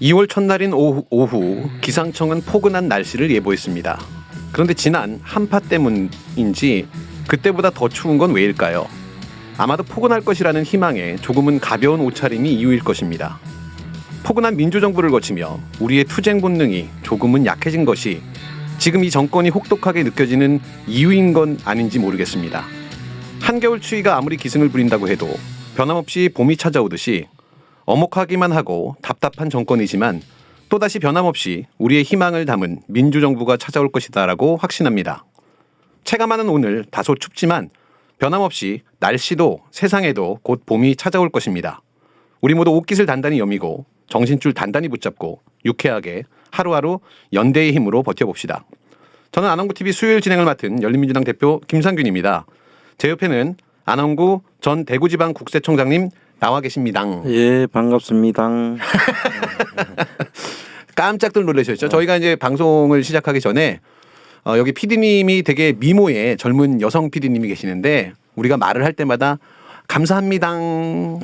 (2월) 첫날인 오후 기상청은 포근한 날씨를 예보했습니다. 그런데 지난 한파 때문인지 그때보다 더 추운 건 왜일까요? 아마도 포근할 것이라는 희망에 조금은 가벼운 옷차림이 이유일 것입니다. 포근한 민주정부를 거치며 우리의 투쟁 본능이 조금은 약해진 것이 지금 이 정권이 혹독하게 느껴지는 이유인 건 아닌지 모르겠습니다. 한겨울 추위가 아무리 기승을 부린다고 해도 변함없이 봄이 찾아오듯이 엄혹하기만 하고 답답한 정권이지만 또다시 변함없이 우리의 희망을 담은 민주정부가 찾아올 것이다라고 확신합니다. 체감하는 오늘 다소 춥지만 변함없이 날씨도 세상에도 곧 봄이 찾아올 것입니다. 우리 모두 옷깃을 단단히 여미고 정신줄 단단히 붙잡고 유쾌하게 하루하루 연대의 힘으로 버텨봅시다. 저는 안원구TV 수요일 진행을 맡은 열린민주당 대표 김상균입니다. 제 옆에는 안원구 전 대구지방국세청장님 나와 계십니다. 예, 반갑습니다. 깜짝들 놀라셨죠? 저희가 이제 방송을 시작하기 전에 여기 PD님이 되게 미모의 젊은 여성 PD님이 계시는데 우리가 말을 할 때마다 감사합니다.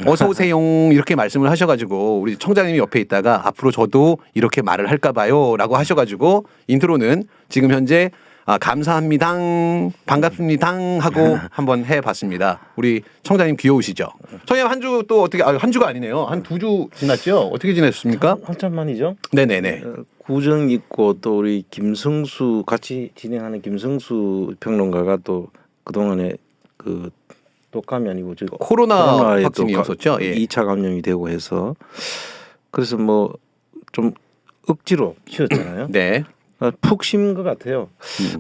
어서 오세요. 이렇게 말씀을 하셔가지고 우리 청장님이 옆에 있다가 앞으로 저도 이렇게 말을 할까 봐요라고 하셔가지고 인트로는 지금 현재 감사합니다. 반갑습니다. 하고 한번 해봤습니다. 우리 청장님 귀여우시죠? 청장님 한 주 또 어떻게 한 주가 아니네요. 한 2주 지났죠? 어떻게 지냈습니까? 한참 만이죠? 네네네. 구정 있고 또 우리 김성수 같이 진행하는 김성수 평론가가 또 그동안에 그 독감이 아니고 코로나 확진이었었죠. 예. 2차 감염이 되고 해서 그래서 뭐 좀 억지로 쉬었잖아요. 네. 푹 쉰 것 같아요.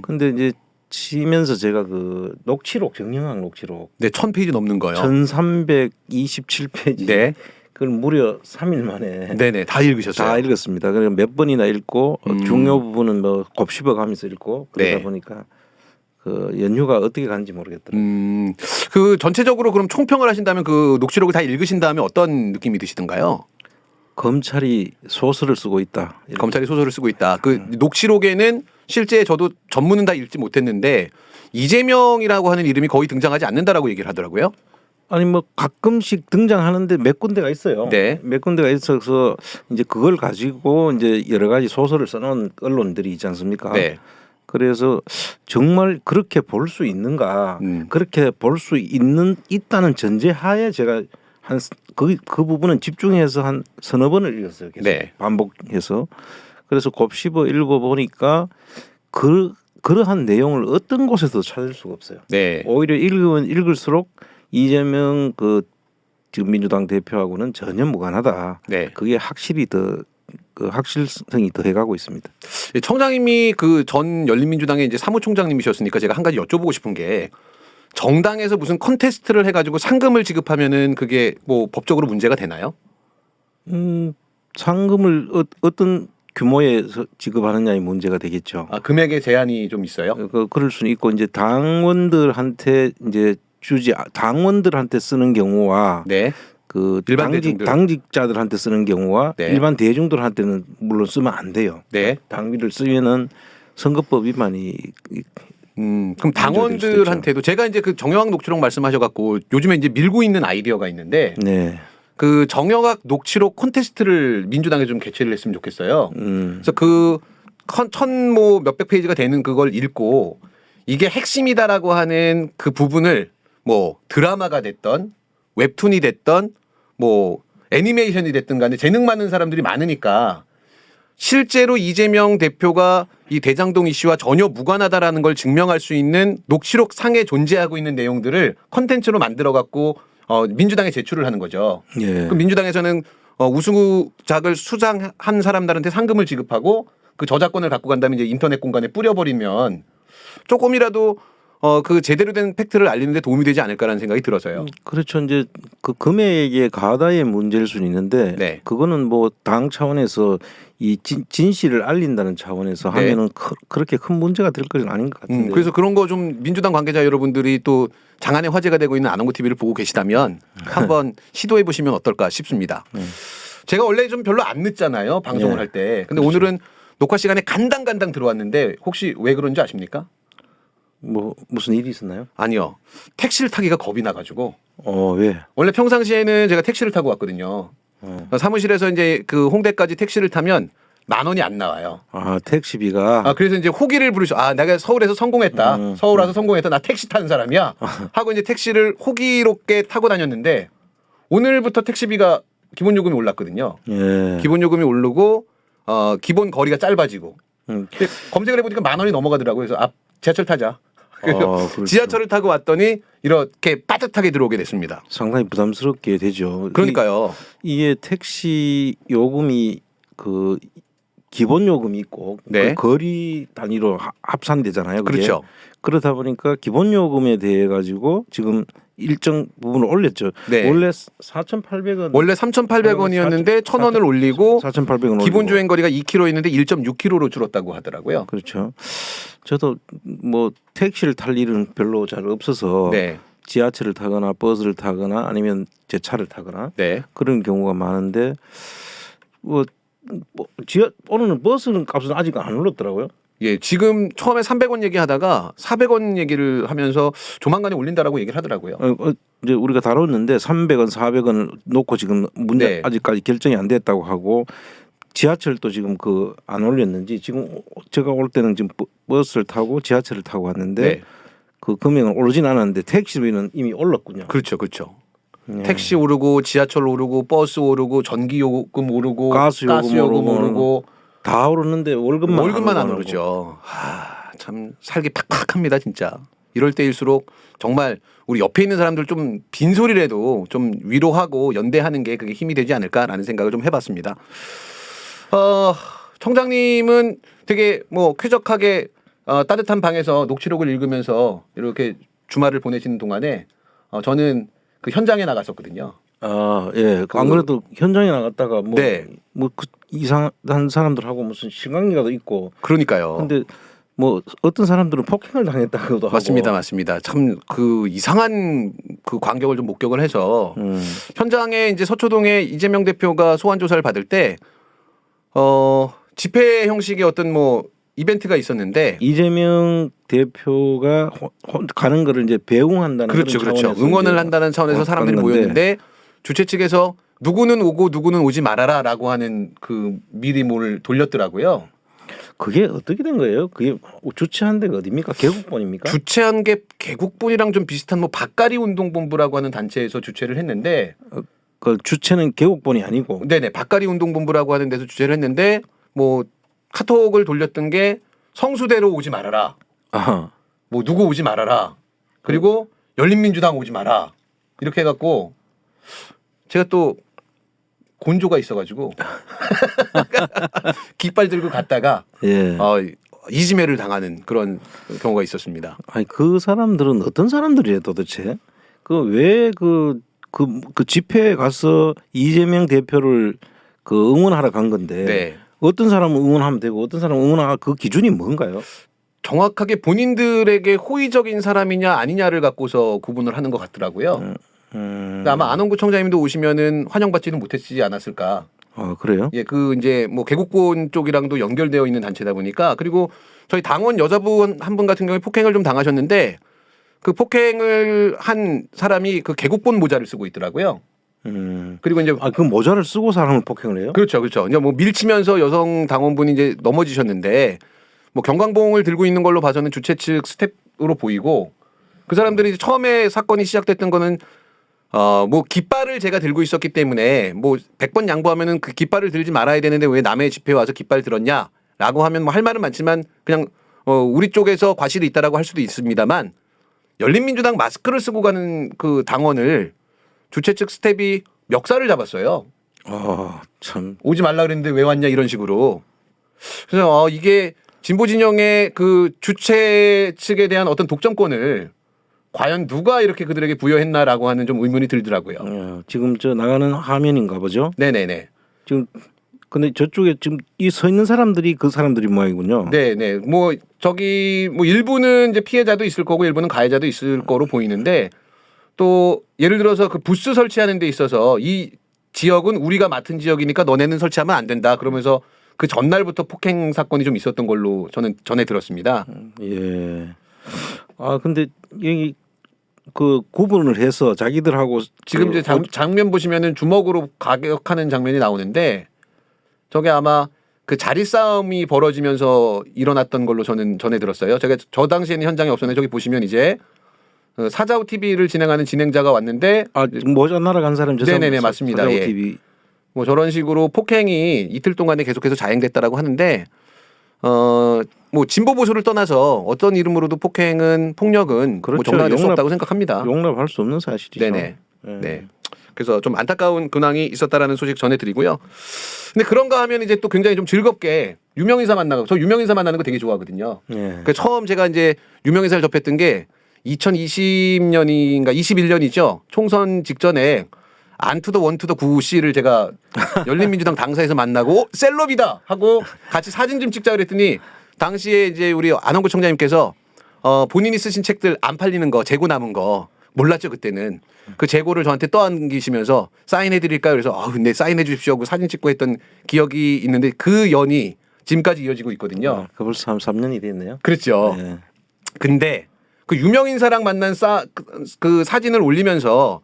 근데 이제 쉬면서 제가 그 녹취록 정영학 녹취록 네, 1000페이지 넘는 거요. 1327페이지. 네. 그걸 무려 3일 만에 네네 다 읽으셨어요. 다 읽었습니다. 그러니까 몇 번이나 읽고 중요 부분은 뭐 곱씹어가면서 읽고 그러다 네. 보니까 그 연휴가 어떻게 가는지 모르겠더라고요. 그 전체적으로 그럼 총평을 하신다면 그 녹취록을 다 읽으신 다음에 어떤 느낌이 드시던가요? 검찰이 소설을 쓰고 있다. 검찰이 소설을 쓰고 있다. 그 녹취록에는 실제 저도 전문은 다 읽지 못했는데 이재명이라고 하는 이름이 거의 등장하지 않는다라고 얘기를 하더라고요. 아니 뭐 가끔씩 등장하는데 몇 군데가 있어요. 네. 몇 군데가 있어서 이제 그걸 가지고 이제 여러 가지 소설을 써놓은 언론들이 있지 않습니까? 네. 그래서 정말 그렇게 볼 수 있는가? 그렇게 볼 수 있다는 전제하에 제가 한 그 부분은 집중해서 한 서너 번을 읽었어요. 계속 네. 반복해서. 그래서 곱씹어 읽어 보니까 그러한 내용을 어떤 곳에도 찾을 수가 없어요. 네. 오히려 읽으면 읽을수록 이재명 그 지금 민주당 대표하고는 전혀 무관하다. 네. 그게 확실히 더 그 확실성이 더해가고 있습니다. 청장님이 그 전 열린민주당의 이제 사무총장님이셨으니까 제가 한 가지 여쭤보고 싶은 게 정당에서 무슨 콘테스트를 해가지고 상금을 지급하면은 그게 뭐 법적으로 문제가 되나요? 상금을 어떤 규모에서 지급하느냐의 문제가 되겠죠. 금액의 제한이 좀 있어요? 그럴 수는 있고 이제 당원들한테 이제 당원들한테 쓰는 경우와 네. 그 일반 대중들. 당직자들한테 쓰는 경우와 네. 일반 대중들한테는 물론 쓰면 안 돼요. 네. 당비를 쓰면은 선거법 위반이 그럼 당원들한테도 제가 이제 그 정영학 녹취록 말씀하셔갖고 요즘에 이제 밀고 있는 아이디어가 있는데 네. 그 정영학 녹취록 콘테스트를 민주당에 좀 개최를 했으면 좋겠어요. 그래서 그 뭐 몇백 페이지가 되는 그걸 읽고 이게 핵심이다라고 하는 그 부분을 뭐 드라마가 됐던 웹툰이 됐던 뭐 애니메이션이 됐든 간에 재능 많은 사람들이 많으니까 실제로 이재명 대표가 이 대장동 이슈와 전혀 무관하다라는 걸 증명할 수 있는 녹취록 상에 존재하고 있는 내용들을 컨텐츠로 만들어 갖고 민주당에 제출을 하는 거죠. 예. 그럼 민주당에서는 우수작을 수상한 사람들한테 상금을 지급하고 그 저작권을 갖고 간 다음에 이제 인터넷 공간에 뿌려버리면 조금이라도 그 제대로 된 팩트를 알리는데 도움이 되지 않을까라는 생각이 들어서요. 그렇죠. 이제 그 금액의 가다의 문제일 수는 있는데 네. 그거는 뭐 당 차원에서 이 진실을 알린다는 차원에서 네. 하면은 그렇게 큰 문제가 될 것은 아닌 것 같은데. 그래서 그런 거 좀 민주당 관계자 여러분들이 또 장안의 화제가 되고 있는 아농구 TV를 보고 계시다면 한번 시도해 보시면 어떨까 싶습니다. 제가 원래 좀 별로 안 늦잖아요, 방송을 네. 할 때. 근데 그렇죠. 오늘은 녹화 시간에 간당간당 들어왔는데 혹시 왜 그런지 아십니까? 뭐 무슨 일이 있었나요? 아니요. 택시를 타기가 겁이 나가지고. 왜? 원래 평상시에는 제가 택시를 타고 왔거든요. 사무실에서 이제 그 홍대까지 택시를 타면 10,000원이 안 나와요. 아 택시비가. 그래서 이제 호기를 부르셔. 내가 서울에서 성공했다. 서울 와서 성공했다. 나 택시 타는 사람이야. 하고 이제 택시를 호기롭게 타고 다녔는데 오늘부터 택시비가 기본 요금이 올랐거든요. 예. 기본 요금이 오르고 기본 거리가 짧아지고. 근데 검색을 해보니까 10,000원이 넘어가더라고요. 그래서 지하철 타자. 그래서 그렇죠. 지하철을 타고 왔더니 이렇게 빠듯하게 들어오게 됐습니다. 상당히 부담스럽게 되죠. 그러니까요. 이게 택시 요금이 그 기본 요금이 있고 네. 그 거리 단위로 합산되잖아요. 그게. 그렇죠. 그러다 보니까 기본 요금에 대해 가지고 지금 일정 부분을 올렸죠. 네. 원래 4,800원. 원래 3,800원이었는데 1,000원을 올리고 4,800원 기본 올리고. 주행 거리가 2km 있는데 1.6km로 줄었다고 하더라고요. 그렇죠. 저도 뭐 택시를 탈 일은 별로 잘 없어서 네. 지하철을 타거나 버스를 타거나 아니면 제 차를 타거나 네. 그런 경우가 많은데 오늘은 버스는 값은 아직 안 올랐더라고요. 예, 지금 처음에 300원 얘기하다가 400원 얘기를 하면서 조만간에 올린다라고 얘기를 하더라고요. 이제 우리가 다뤘는데 300원, 400원을 놓고 지금 문제 네. 아직까지 결정이 안 됐다고 하고 지하철도 지금 안 올렸는지 지금 제가 올 때는 지금 버스를 타고 지하철을 타고 왔는데 네. 그 금액은 오르진 않았는데 택시비는 이미 올랐군요. 그렇죠, 그렇죠. 네. 택시 오르고 지하철 오르고 버스 오르고 전기 요금 오르고 가스요금 오르고 다 오르는데 월급만 안 오르죠. 참 살기 팍팍합니다, 진짜. 이럴 때일수록 정말 우리 옆에 있는 사람들 좀 빈소리라도 좀 위로하고 연대하는 게 그게 힘이 되지 않을까라는 생각을 좀 해봤습니다. 청장님은 되게 뭐 쾌적하게 따뜻한 방에서 녹취록을 읽으면서 이렇게 주말을 보내시는 동안에 저는 그 현장에 나갔었거든요. 예. 안 그래도 현장에 나갔다가 네. 그 이상한 사람들하고 무슨 실강리가도 있고. 그러니까요. 근데 뭐 어떤 사람들은 폭행을 당했다고도 맞습니다, 하고. 맞습니다. 참 그 이상한 그 광경을 좀 목격을 해서 현장에 이제 서초동에 이재명 대표가 소환 조사를 받을 때 집회 형식의 어떤 뭐 이벤트가 있었는데 이재명 대표가 가는 거를 이제 배웅한다는 그렇죠, 그런 그렇죠. 차원에서 응원을 이제 한다는 차원에서 사람들이 가는 건데 모였는데 주최 측에서 누구는 오고 누구는 오지 말아라라고 하는 그 미리모를 돌렸더라고요. 그게 어떻게 된 거예요? 그게 주최한 데가 어디입니까? 개국본입니까? 주최한 게 개국본이랑 좀 비슷한 뭐 박가리 운동본부라고 하는 단체에서 주최를 했는데 그 주최는 개국본이 아니고. 네네 박가리 운동본부라고 하는 데서 주최를 했는데 뭐 카톡을 돌렸던 게 성수대로 오지 말아라. 아하. 뭐 누구 오지 말아라. 그리고 열린민주당 오지 마라. 이렇게 해갖고 제가 또 곤조가 있어가지고 깃발 들고 갔다가 예. 이지매를 당하는 그런 경우가 있었습니다. 아니 그 사람들은 어떤 사람들이에요 도대체? 그 왜 그 집회에 가서 이재명 대표를 그 응원하러 간 건데 네. 어떤 사람은 응원하면 되고 어떤 사람은 응원할 그 기준이 뭔가요? 정확하게 본인들에게 호의적인 사람이냐 아니냐를 갖고서 구분을 하는 것 같더라고요. 근데 아마 안원구 청장님도 오시면은 환영받지는 못했지 않았을까. 그래요? 예, 그 이제 뭐 개국본 쪽이랑도 연결되어 있는 단체다 보니까 그리고 저희 당원 여자분 한 분 같은 경우에 폭행을 좀 당하셨는데 그 폭행을 한 사람이 그 개국본 모자를 쓰고 있더라고요. 그리고 이제 그 모자를 쓰고 사람을 폭행을 해요? 그렇죠, 그렇죠. 이제 뭐 밀치면서 여성 당원분이 이제 넘어지셨는데 뭐 경광봉을 들고 있는 걸로 봐서는 주최 측 스텝으로 보이고 그 사람들이 이제 처음에 사건이 시작됐던 거는 뭐 깃발을 제가 들고 있었기 때문에 뭐 100번 양보하면은 그 깃발을 들지 말아야 되는데 왜 남의 집회에 와서 깃발 들었냐라고 하면 뭐 할 말은 많지만 그냥 우리 쪽에서 과실이 있다라고 할 수도 있습니다만 열린민주당 마스크를 쓰고 가는 그 당원을 주최 측 스텝이 멱살을 잡았어요. 참. 오지 말라 그랬는데 왜 왔냐 이런 식으로. 그래서 이게 진보 진영의 그 주체 측에 대한 어떤 독점권을 과연 누가 이렇게 그들에게 부여했나라고 하는 좀 의문이 들더라고요. 지금 저 나가는 화면인가 보죠. 네네네. 지금 근데 저쪽에 지금 이 서 있는 사람들이 그 사람들이 모양이군요. 네네. 뭐 저기 뭐 일부는 이제 피해자도 있을 거고 일부는 가해자도 있을 거로 보이는데 또 예를 들어서 그 부스 설치하는 데 있어서 이 지역은 우리가 맡은 지역이니까 너네는 설치하면 안 된다. 그러면서 그 전날부터 폭행 사건이 좀 있었던 걸로 저는 전해 들었습니다. 예. 아 근데 여기 그 구분을 해서 자기들하고 지금 이제 장면 보시면은 주먹으로 가격하는 장면이 나오는데 저게 아마 그 자리 싸움이 벌어지면서 일어났던 걸로 저는 전해 들었어요. 제가 저 당시에는 현장에 없었는데 저기 보시면 이제 사자우 TV를 진행하는 진행자가 왔는데 모자 날아간 사람 네네네 맞습니다. 사자우 예. TV. 뭐 저런 식으로 폭행이 이틀 동안에 계속해서 자행됐다라고 하는데 뭐 진보 보수를 떠나서 어떤 이름으로도 폭력은 그렇죠. 뭐 정당화될 수 없다고 생각합니다. 용납할 수 없는 사실이죠. 네네. 네. 그래서 좀 안타까운 근황이 있었다라는 소식 전해드리고요. 근데 그런가 하면 이제 또 굉장히 좀 즐겁게 유명인사 만나고 저 유명인사 만나는 거 되게 좋아하거든요. 그러니까 처음 제가 이제 유명인사를 접했던 게 2020년인가 21년이죠. 총선 직전에 안투더 원투더 구씨를 제가 열린민주당 당사에서 만나고 셀럽이다 하고 같이 사진 좀 찍자 그랬더니 당시에 이제 우리 안홍구 청장님께서 본인이 쓰신 책들 안 팔리는 거 재고 남은 거 몰랐죠 그때는 그 재고를 저한테 떠안기시면서 사인해 드릴까요? 그래서 근데 사인해 주십시오 하고 사진 찍고 했던 기억이 있는데 그 연이 지금까지 이어지고 있거든요. 그 벌써 3년이 됐네요. 그렇죠. 네. 근데 그 유명인사랑 만난 그 사진을 올리면서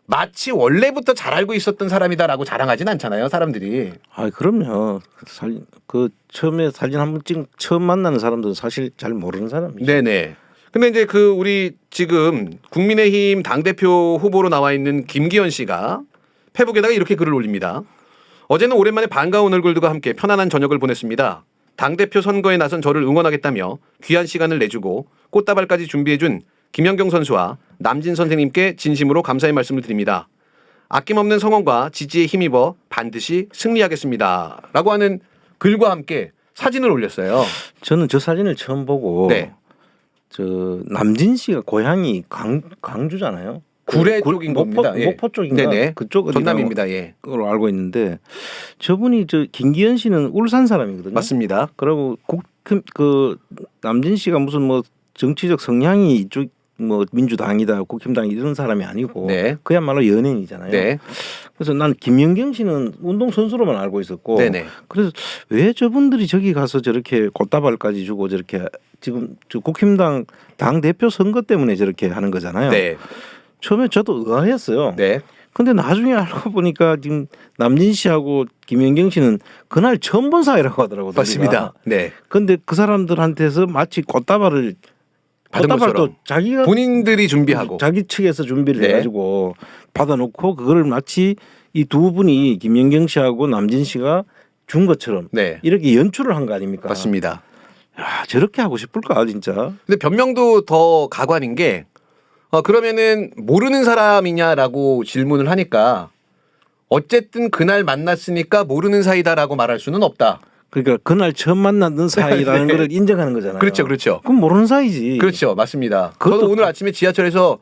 마치 원래부터 잘 알고 있었던 사람이다라고 자랑하진 않잖아요, 사람들이. 아, 그럼요. 그 처음에 사진 한 번 처음 만나는 사람들은 사실 잘 모르는 사람이죠. 네네. 근데 이제 그 우리 지금 국민의힘 당대표 후보로 나와 있는 김기현 씨가 페북에다가 이렇게 글을 올립니다. 어제는 오랜만에 반가운 얼굴들과 함께 편안한 저녁을 보냈습니다. 당대표 선거에 나선 저를 응원하겠다며 귀한 시간을 내주고 꽃다발까지 준비해준 김연경 선수와 남진 선생님께 진심으로 감사의 말씀을 드립니다. 아낌없는 성원과 지지에 힘입어 반드시 승리하겠습니다. 라고 하는 글과 함께 사진을 올렸어요. 저는 저 사진을 처음 보고 네. 저 남진 씨가 고향이 광주잖아요. 구례 쪽인 겁니다. 예. 목포 쪽인가? 네네. 그쪽 전남입니다. 예. 걸로 알고 있는데 저분이 저 김기현 씨는 울산 사람이거든요. 맞습니다. 그리고 그 남진 씨가 무슨 뭐 정치적 성향이 이쪽 뭐 민주당이다 국힘당 이런 사람이 아니고 네. 그야말로 연예인이잖아요. 네. 그래서 난 김연경 씨는 운동 선수로만 알고 있었고 네네. 그래서 왜 저분들이 저기 가서 저렇게 꽃다발까지 주고 저렇게 지금 저 국힘당 당 대표 선거 때문에 저렇게 하는 거잖아요. 네. 처음에 저도 의아했어요. 네. 근데 나중에 알고 보니까 지금 남진 씨하고 김연경 씨는 그날 처음 본 사이라고 하더라고요. 맞습니다. 네. 근데 그 사람들한테서 마치 꽃다발을 받은 꽃다발도 것처럼 자기가 본인들이 준비하고 자기 측에서 준비를 네. 해가지고 받아놓고 그거를 마치 이 두 분이 김연경 씨하고 남진 씨가 준 것처럼 네. 이렇게 연출을 한 거 아닙니까? 맞습니다. 야, 저렇게 하고 싶을까 진짜. 근데 변명도 더 가관인 게 그러면은 모르는 사람이냐라고 질문을 하니까 어쨌든 그날 만났으니까 모르는 사이다라고 말할 수는 없다. 그러니까 그날 처음 만났던 사이라는 네. 걸 인정하는 거잖아요. 그렇죠, 그렇죠. 그럼 모르는 사이지. 그렇죠, 맞습니다. 그것도 저도 오늘 아침에 지하철에서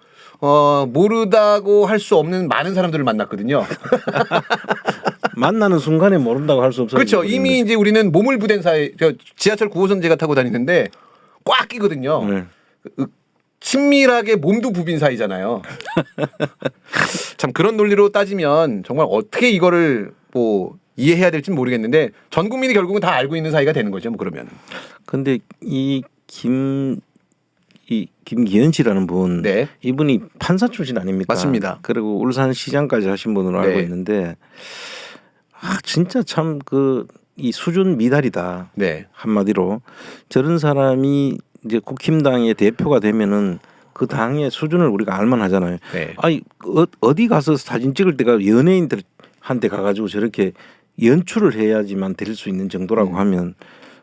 모르다고 할 수 없는 많은 사람들을 만났거든요. 만나는 순간에 모른다고 할 수 없어요. 그렇죠. 이미 이제 우리는 몸을 부된 사이. 지하철 9호선 제가 타고 다니는데 꽉 끼거든요. 네. 친밀하게 몸도 부빈 사이잖아요. 참 그런 논리로 따지면 정말 어떻게 이거를 뭐 이해해야 될지 모르겠는데 전 국민이 결국은 다 알고 있는 사이가 되는 거죠. 뭐 그러면. 근데 이 김기현 씨라는 분, 네. 이분이 판사 출신 아닙니까? 맞습니다. 그리고 울산 시장까지 하신 분으로 알고 네. 있는데, 진짜 참 이 수준 미달이다. 네. 한마디로 저런 사람이 이제 국힘당의 대표가 되면은 그 당의 수준을 우리가 알만하잖아요. 네. 아니 어디 가서 사진 찍을 때가 연예인들한테 가가지고 저렇게 연출을 해야지만 될 수 있는 정도라고 하면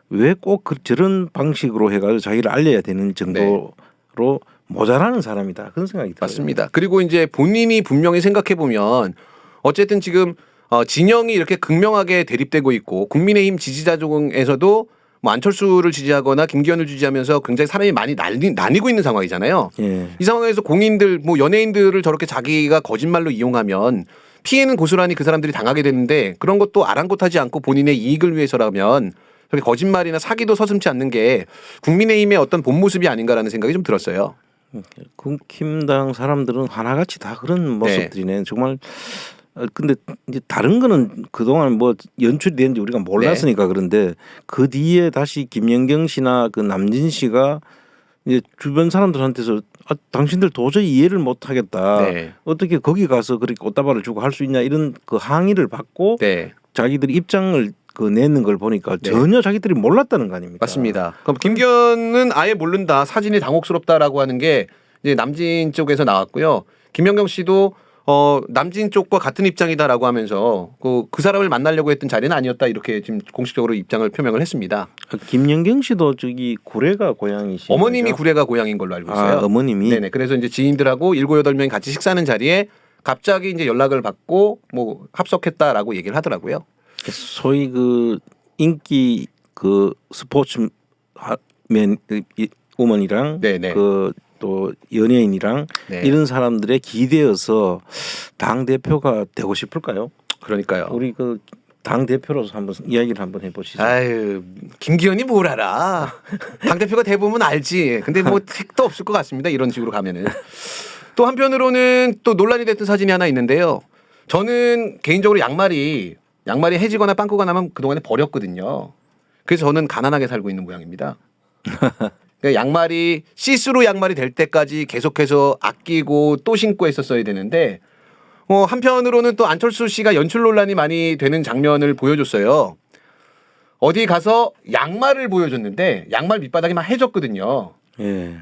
왜 꼭 저런 방식으로 해가지고 자기를 알려야 되는 정도로 모자라는 사람이다 그런 생각이 들어요. 맞습니다. 그리고 이제 본인이 분명히 생각해 보면 어쨌든 지금 진영이 이렇게 극명하게 대립되고 있고 국민의힘 지지자 중에서도 뭐 안철수를 지지하거나 김기현을 지지하면서 굉장히 사람이 많이 나뉘고 있는 상황이잖아요. 예. 이 상황에서 공인들 뭐 연예인들을 저렇게 자기가 거짓말로 이용하면 피해는 고스란히 그 사람들이 당하게 되는데 그런 것도 아랑곳하지 않고 본인의 이익을 위해서라면 저렇게 거짓말이나 사기도 서슴지 않는 게 국민의힘의 어떤 본 모습이 아닌가라는 생각이 좀 들었어요. 국힘당 사람들은 하나같이 다 그런 모습들이네. 정말. 근데 이제 다른 거는 그동안 뭐 연출이 되는지 우리가 몰랐으니까 그런데 그 뒤에 다시 김연경 씨나 그 남진 씨가 이제 주변 사람들한테서 당신들 도저히 이해를 못 하겠다. 네. 어떻게 거기 가서 그렇게 꽃다발을 주고 할 수 있냐 이런 그 항의를 받고 네. 자기들이 입장을 그 내는 걸 보니까 네. 전혀 자기들이 몰랐다는 거 아닙니까? 맞습니다. 그럼 김기현은 아예 모른다. 사진이 당혹스럽다라고 하는 게 이제 남진 쪽에서 나왔고요. 김연경 씨도 남진 쪽과 같은 입장이다라고 하면서 그 사람을 만나려고 했던 자리는 아니었다 이렇게 지금 공식적으로 입장을 표명을 했습니다. 김연경 씨도 저기 구례가 고향이시. 어머님이 구례가 고향인 걸로 알고 있어요. 어머님이. 네네. 그래서 이제 지인들하고 7, 8명이 같이 식사하는 자리에 갑자기 이제 연락을 받고 뭐 합석했다라고 얘기를 하더라고요. 소위 그 인기 그 스포츠맨 우먼이랑 네네. 그 또 연예인이랑 네. 이런 사람들의 기대어서 당 대표가 되고 싶을까요? 그러니까요. 우리 그 당 대표로서 한번 이야기를 한번 해보시죠. 아유, 김기현이 뭘 알아? 당 대표가 대부분 알지. 근데 뭐 택도 없을 것 같습니다. 이런 식으로 가면은. 또 한편으로는 또 논란이 됐던 사진이 하나 있는데요. 저는 개인적으로 양말이 해지거나 빵꾸가 나면 그동안에 버렸거든요. 그래서 저는 가난하게 살고 있는 모양입니다. 그러니까 양말이 시스루 양말이 될 때까지 계속해서 아끼고 또 신고 했었어야 되는데 한편으로는 또 안철수 씨가 연출 논란이 많이 되는 장면을 보여줬어요. 어디 가서 양말을 보여줬는데 양말 밑바닥이 막 해졌거든요. 예.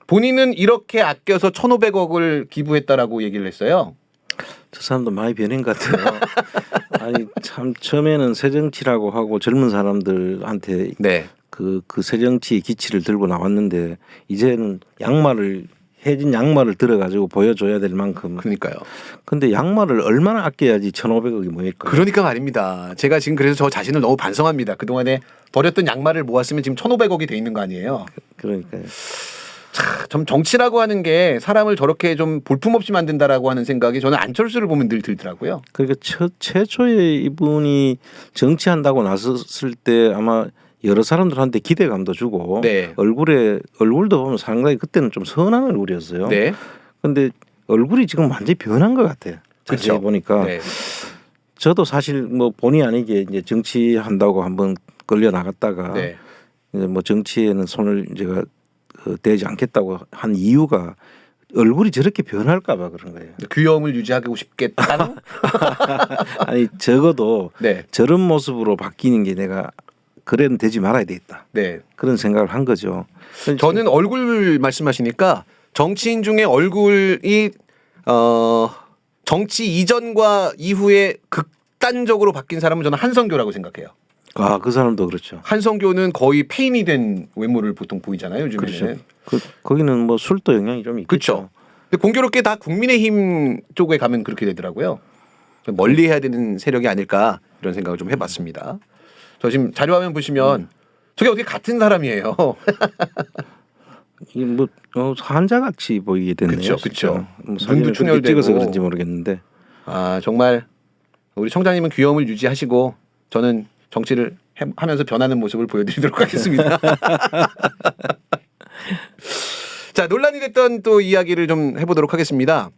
본인은 이렇게 아껴서 1,500억을 기부했다라고 얘기를 했어요. 저 사람도 많이 변한 것 같아요. 아니 참 처음에는 새정치라고 하고 젊은 사람들한테 네. 그 새정치의 기치를 들고 나왔는데 이제는 해진 양말을 들어가지고 보여줘야 될 만큼. 그러니까요. 근데 양말을 얼마나 아껴야지 1,500억이 모일까? 그러니까 말입니다. 제가 지금 그래서 저 자신을 너무 반성합니다. 그동안에 버렸던 양말을 모았으면 지금 1,500억이 돼 있는 거 아니에요. 그러니까요. 참 정치라고 하는 게 사람을 저렇게 좀 볼품없이 만든다라고 하는 생각이 저는 안철수를 보면 늘 들더라고요. 그러니까 최초에 이분이 정치한다고 나섰을 때 아마 여러 사람들한테 기대감도 주고 네. 얼굴도 보면 상당히 그때는 좀 선한 얼굴이었어요. 네. 근데 얼굴이 지금 완전히 변한 것 같아요. 자세히 그렇죠. 보니까 네. 저도 사실 뭐 본의 아니게 이제 정치한다고 한번 끌려 나갔다가 네. 이제 뭐 정치에는 손을 제가 대지 않겠다고 한 이유가 얼굴이 저렇게 변할까봐 그런 거예요. 귀여움을 유지하고 싶겠다는. 아니 적어도 네. 저런 모습으로 바뀌는 게 내가 그래는 되지 말아야 되겠다. 네. 그런 생각을 한 거죠. 저는 얼굴 말씀하시니까 정치인 중에 얼굴이 정치 이전과 이후에 극단적으로 바뀐 사람은 저는 한성교라고 생각해요. 그 사람도 그렇죠. 한성교는 거의 페인이 된 외모를 보통 보이잖아요. 요즘에는. 그렇죠. 거기는 뭐 술도 영향이 좀 있겠죠. 그렇죠. 근데 공교롭게 다 국민의힘 쪽에 가면 그렇게 되더라고요. 멀리해야 되는 세력이 아닐까 이런 생각을 좀 해봤습니다. 저 지금 자료화면 보시면 저게 어떻게 같은 사람이에요. 이게 뭐 한자같이 보이게 됐네요. 그쵸, 그쵸. 뭐 눈도 사진을 그렇게 충혈되고. 찍어서 그런지 모르겠는데. 아 정말 우리 청장님은 귀여움을 유지하시고 저는 정치를 하면서 변하는 모습을 보여드리도록 하겠습니다. 자, 논란이 됐던 또 이야기를 좀 해보도록 하겠습니다.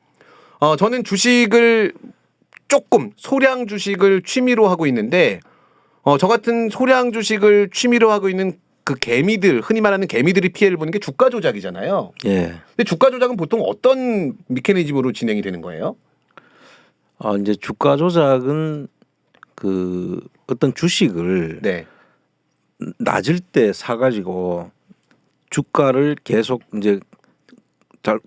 저는 주식을 조금 소량 주식을 취미로 하고 있는데 저 같은 소량 주식을 취미로 하고 있는 그 개미들, 흔히 말하는 개미들이 피해를 보는 게 주가 조작이잖아요. 예. 근데 주가 조작은 보통 어떤 메커니즘으로 진행이 되는 거예요? 이제 주가 조작은 그 어떤 주식을 네. 낮을 때 사가지고 주가를 계속 이제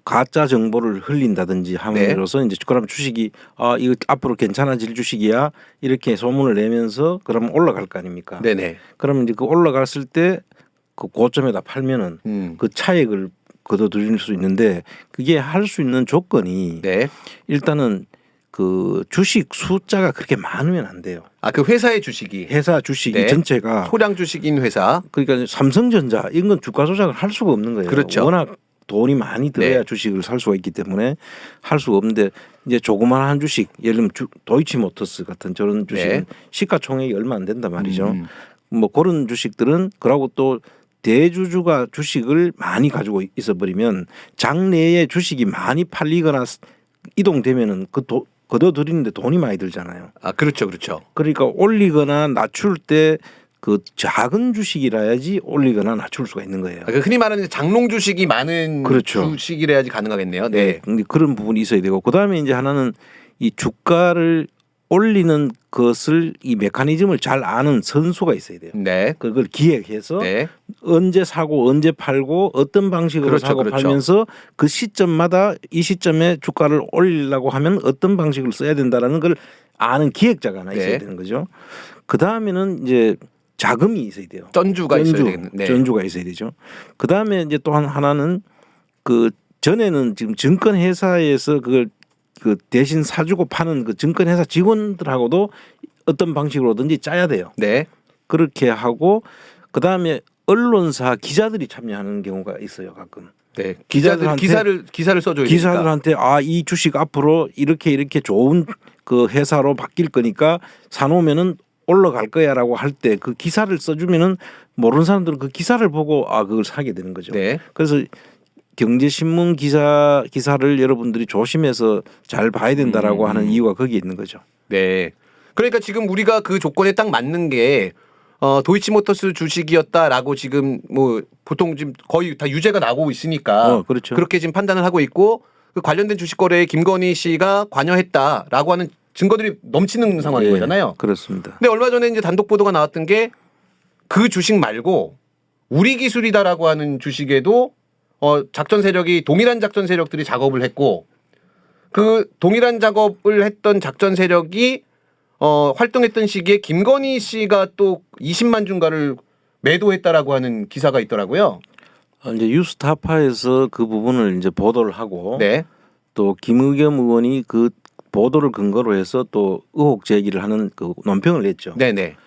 가짜 정보를 흘린다든지 함으로써 이제 그럼 주식이 이거 앞으로 괜찮아질 주식이야 이렇게 소문을 내면서 그러면 올라갈 거 아닙니까? 네네. 그러면 이제 그 올라갔을 때 그 고점에다 팔면은 그 차익을 거둬들일 수 있는데 그게 할 수 있는 조건이 네. 일단은 그 주식 숫자가 그렇게 많으면 안 돼요. 아, 그 회사의 주식이 회사 주식이 네. 전체가 소량 주식인 회사. 그러니까 삼성전자 이런 건 주가 조작을 할 수가 없는 거예요. 그렇죠. 워낙 돈이 많이 들어야 네. 주식을 살 수가 있기 때문에 할 수가 없는데 이제 조그마한 주식 예를 들면 도이치모터스 같은 저런 주식은 네. 시가총액이 얼마 안 된단 말이죠. 뭐 그런 주식들은 그러고 또 대주주가 주식을 많이 가지고 있어 버리면 장내에 주식이 많이 팔리거나 이동되면은 걷어들이는데 돈이 많이 들잖아요. 아, 그렇죠, 그렇죠. 그러니까 올리거나 낮출 때 그 작은 주식이라야지 올리거나 낮출 수가 있는 거예요. 아, 그 흔히 말하는 장롱 주식이 많은 그렇죠. 주식이라야지 가능하겠네요. 네. 근데 그런 부분이 있어야 되고 그다음에 이제 하나는 이 주가를 올리는 것을 이 메커니즘을 잘 아는 선수가 있어야 돼요. 네. 그걸 기획해서 네. 언제 사고 언제 팔고 어떤 방식으로 그렇죠, 사고 그렇죠. 팔면서 그 시점마다 이 시점에 주가를 올리려고 하면 어떤 방식을 써야 된다라는 걸 아는 기획자가 하나 있어야 네. 되는 거죠. 그 다음에는 이제 자금이 있어야 돼요. 전주가 있어야 되겠네. 네. 전주가 있어야 되죠. 그 다음에 이제 또 하나는 그 전에는 지금 증권 회사에서 그걸 그 대신 사주고 파는 그 증권 회사 직원들하고도 어떤 방식으로든지 짜야 돼요. 네. 그렇게 하고 그 다음에 언론사 기자들이 참여하는 경우가 있어요 가끔. 네. 기자들한테 기사를 써줘야 되니까. 기사들한테 이 주식 앞으로 이렇게 좋은 그 회사로 바뀔 거니까 사놓으면은 올라갈 거야라고 할 때 그 기사를 써주면은 모르는 사람들은 그 기사를 보고 그걸 사게 되는 거죠. 네. 그래서 경제신문 기사를 여러분들이 조심해서 잘 봐야 된다라고 하는 이유가 거기에 있는 거죠. 네. 그러니까 지금 우리가 그 조건에 딱 맞는 게 도이치모터스 주식이었다라고 지금 뭐 보통 지금 거의 다 유죄가 나오고 있으니까 그렇죠. 그렇게 지금 판단을 하고 있고 그 관련된 주식 거래에 김건희 씨가 관여했다라고 하는 증거들이 넘치는 상황인 예, 거잖아요. 그렇습니다. 근데 얼마 전에 이제 단독 보도가 나왔던 게 그 주식 말고 우리 기술이다라고 하는 주식에도 작전 세력이 동일한 작전 세력들이 작업을 했고 그 동일한 작업을 했던 작전 세력이 활동했던 시기에 김건희 씨가 또 20만 주가를 매도했다라고 하는 기사가 있더라고요. 이제 뉴스타파에서 그 부분을 이제 보도를 하고 네. 또 김의겸 의원이 그 보도를 근거로 해서 또 의혹 제기를 하는 그 논평을 냈죠. 네네.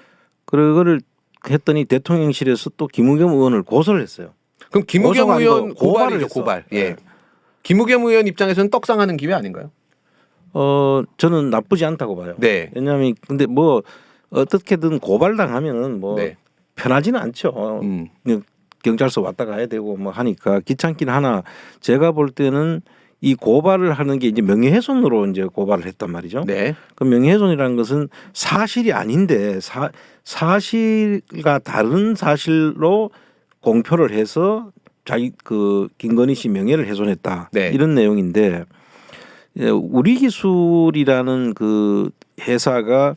그거를 했더니 대통령실에서 또 김의겸 의원을 고소를 했어요. 그럼 김의겸 고소가 아니고 의원 고발을 고발이죠, 했어. 고발. 예. 네. 김의겸 의원 입장에서는 떡상하는 기회 아닌가요? 저는 나쁘지 않다고 봐요. 네. 왜냐하면 근데 뭐 어떻게든 고발당하면은 뭐 네. 편하지는 않죠. 그냥 경찰서 왔다 가야 되고 뭐 하니까 귀찮긴 하나 제가 볼 때는 이 고발을 하는 게 이제 명예훼손으로 이제 고발을 했단 말이죠. 네. 그 명예훼손이라는 것은 사실이 아닌데 사실과 다른 사실로 공표를 해서 자기 그 김건희 씨 명예를 훼손했다. 네. 이런 내용인데 우리 기술이라는 그 회사가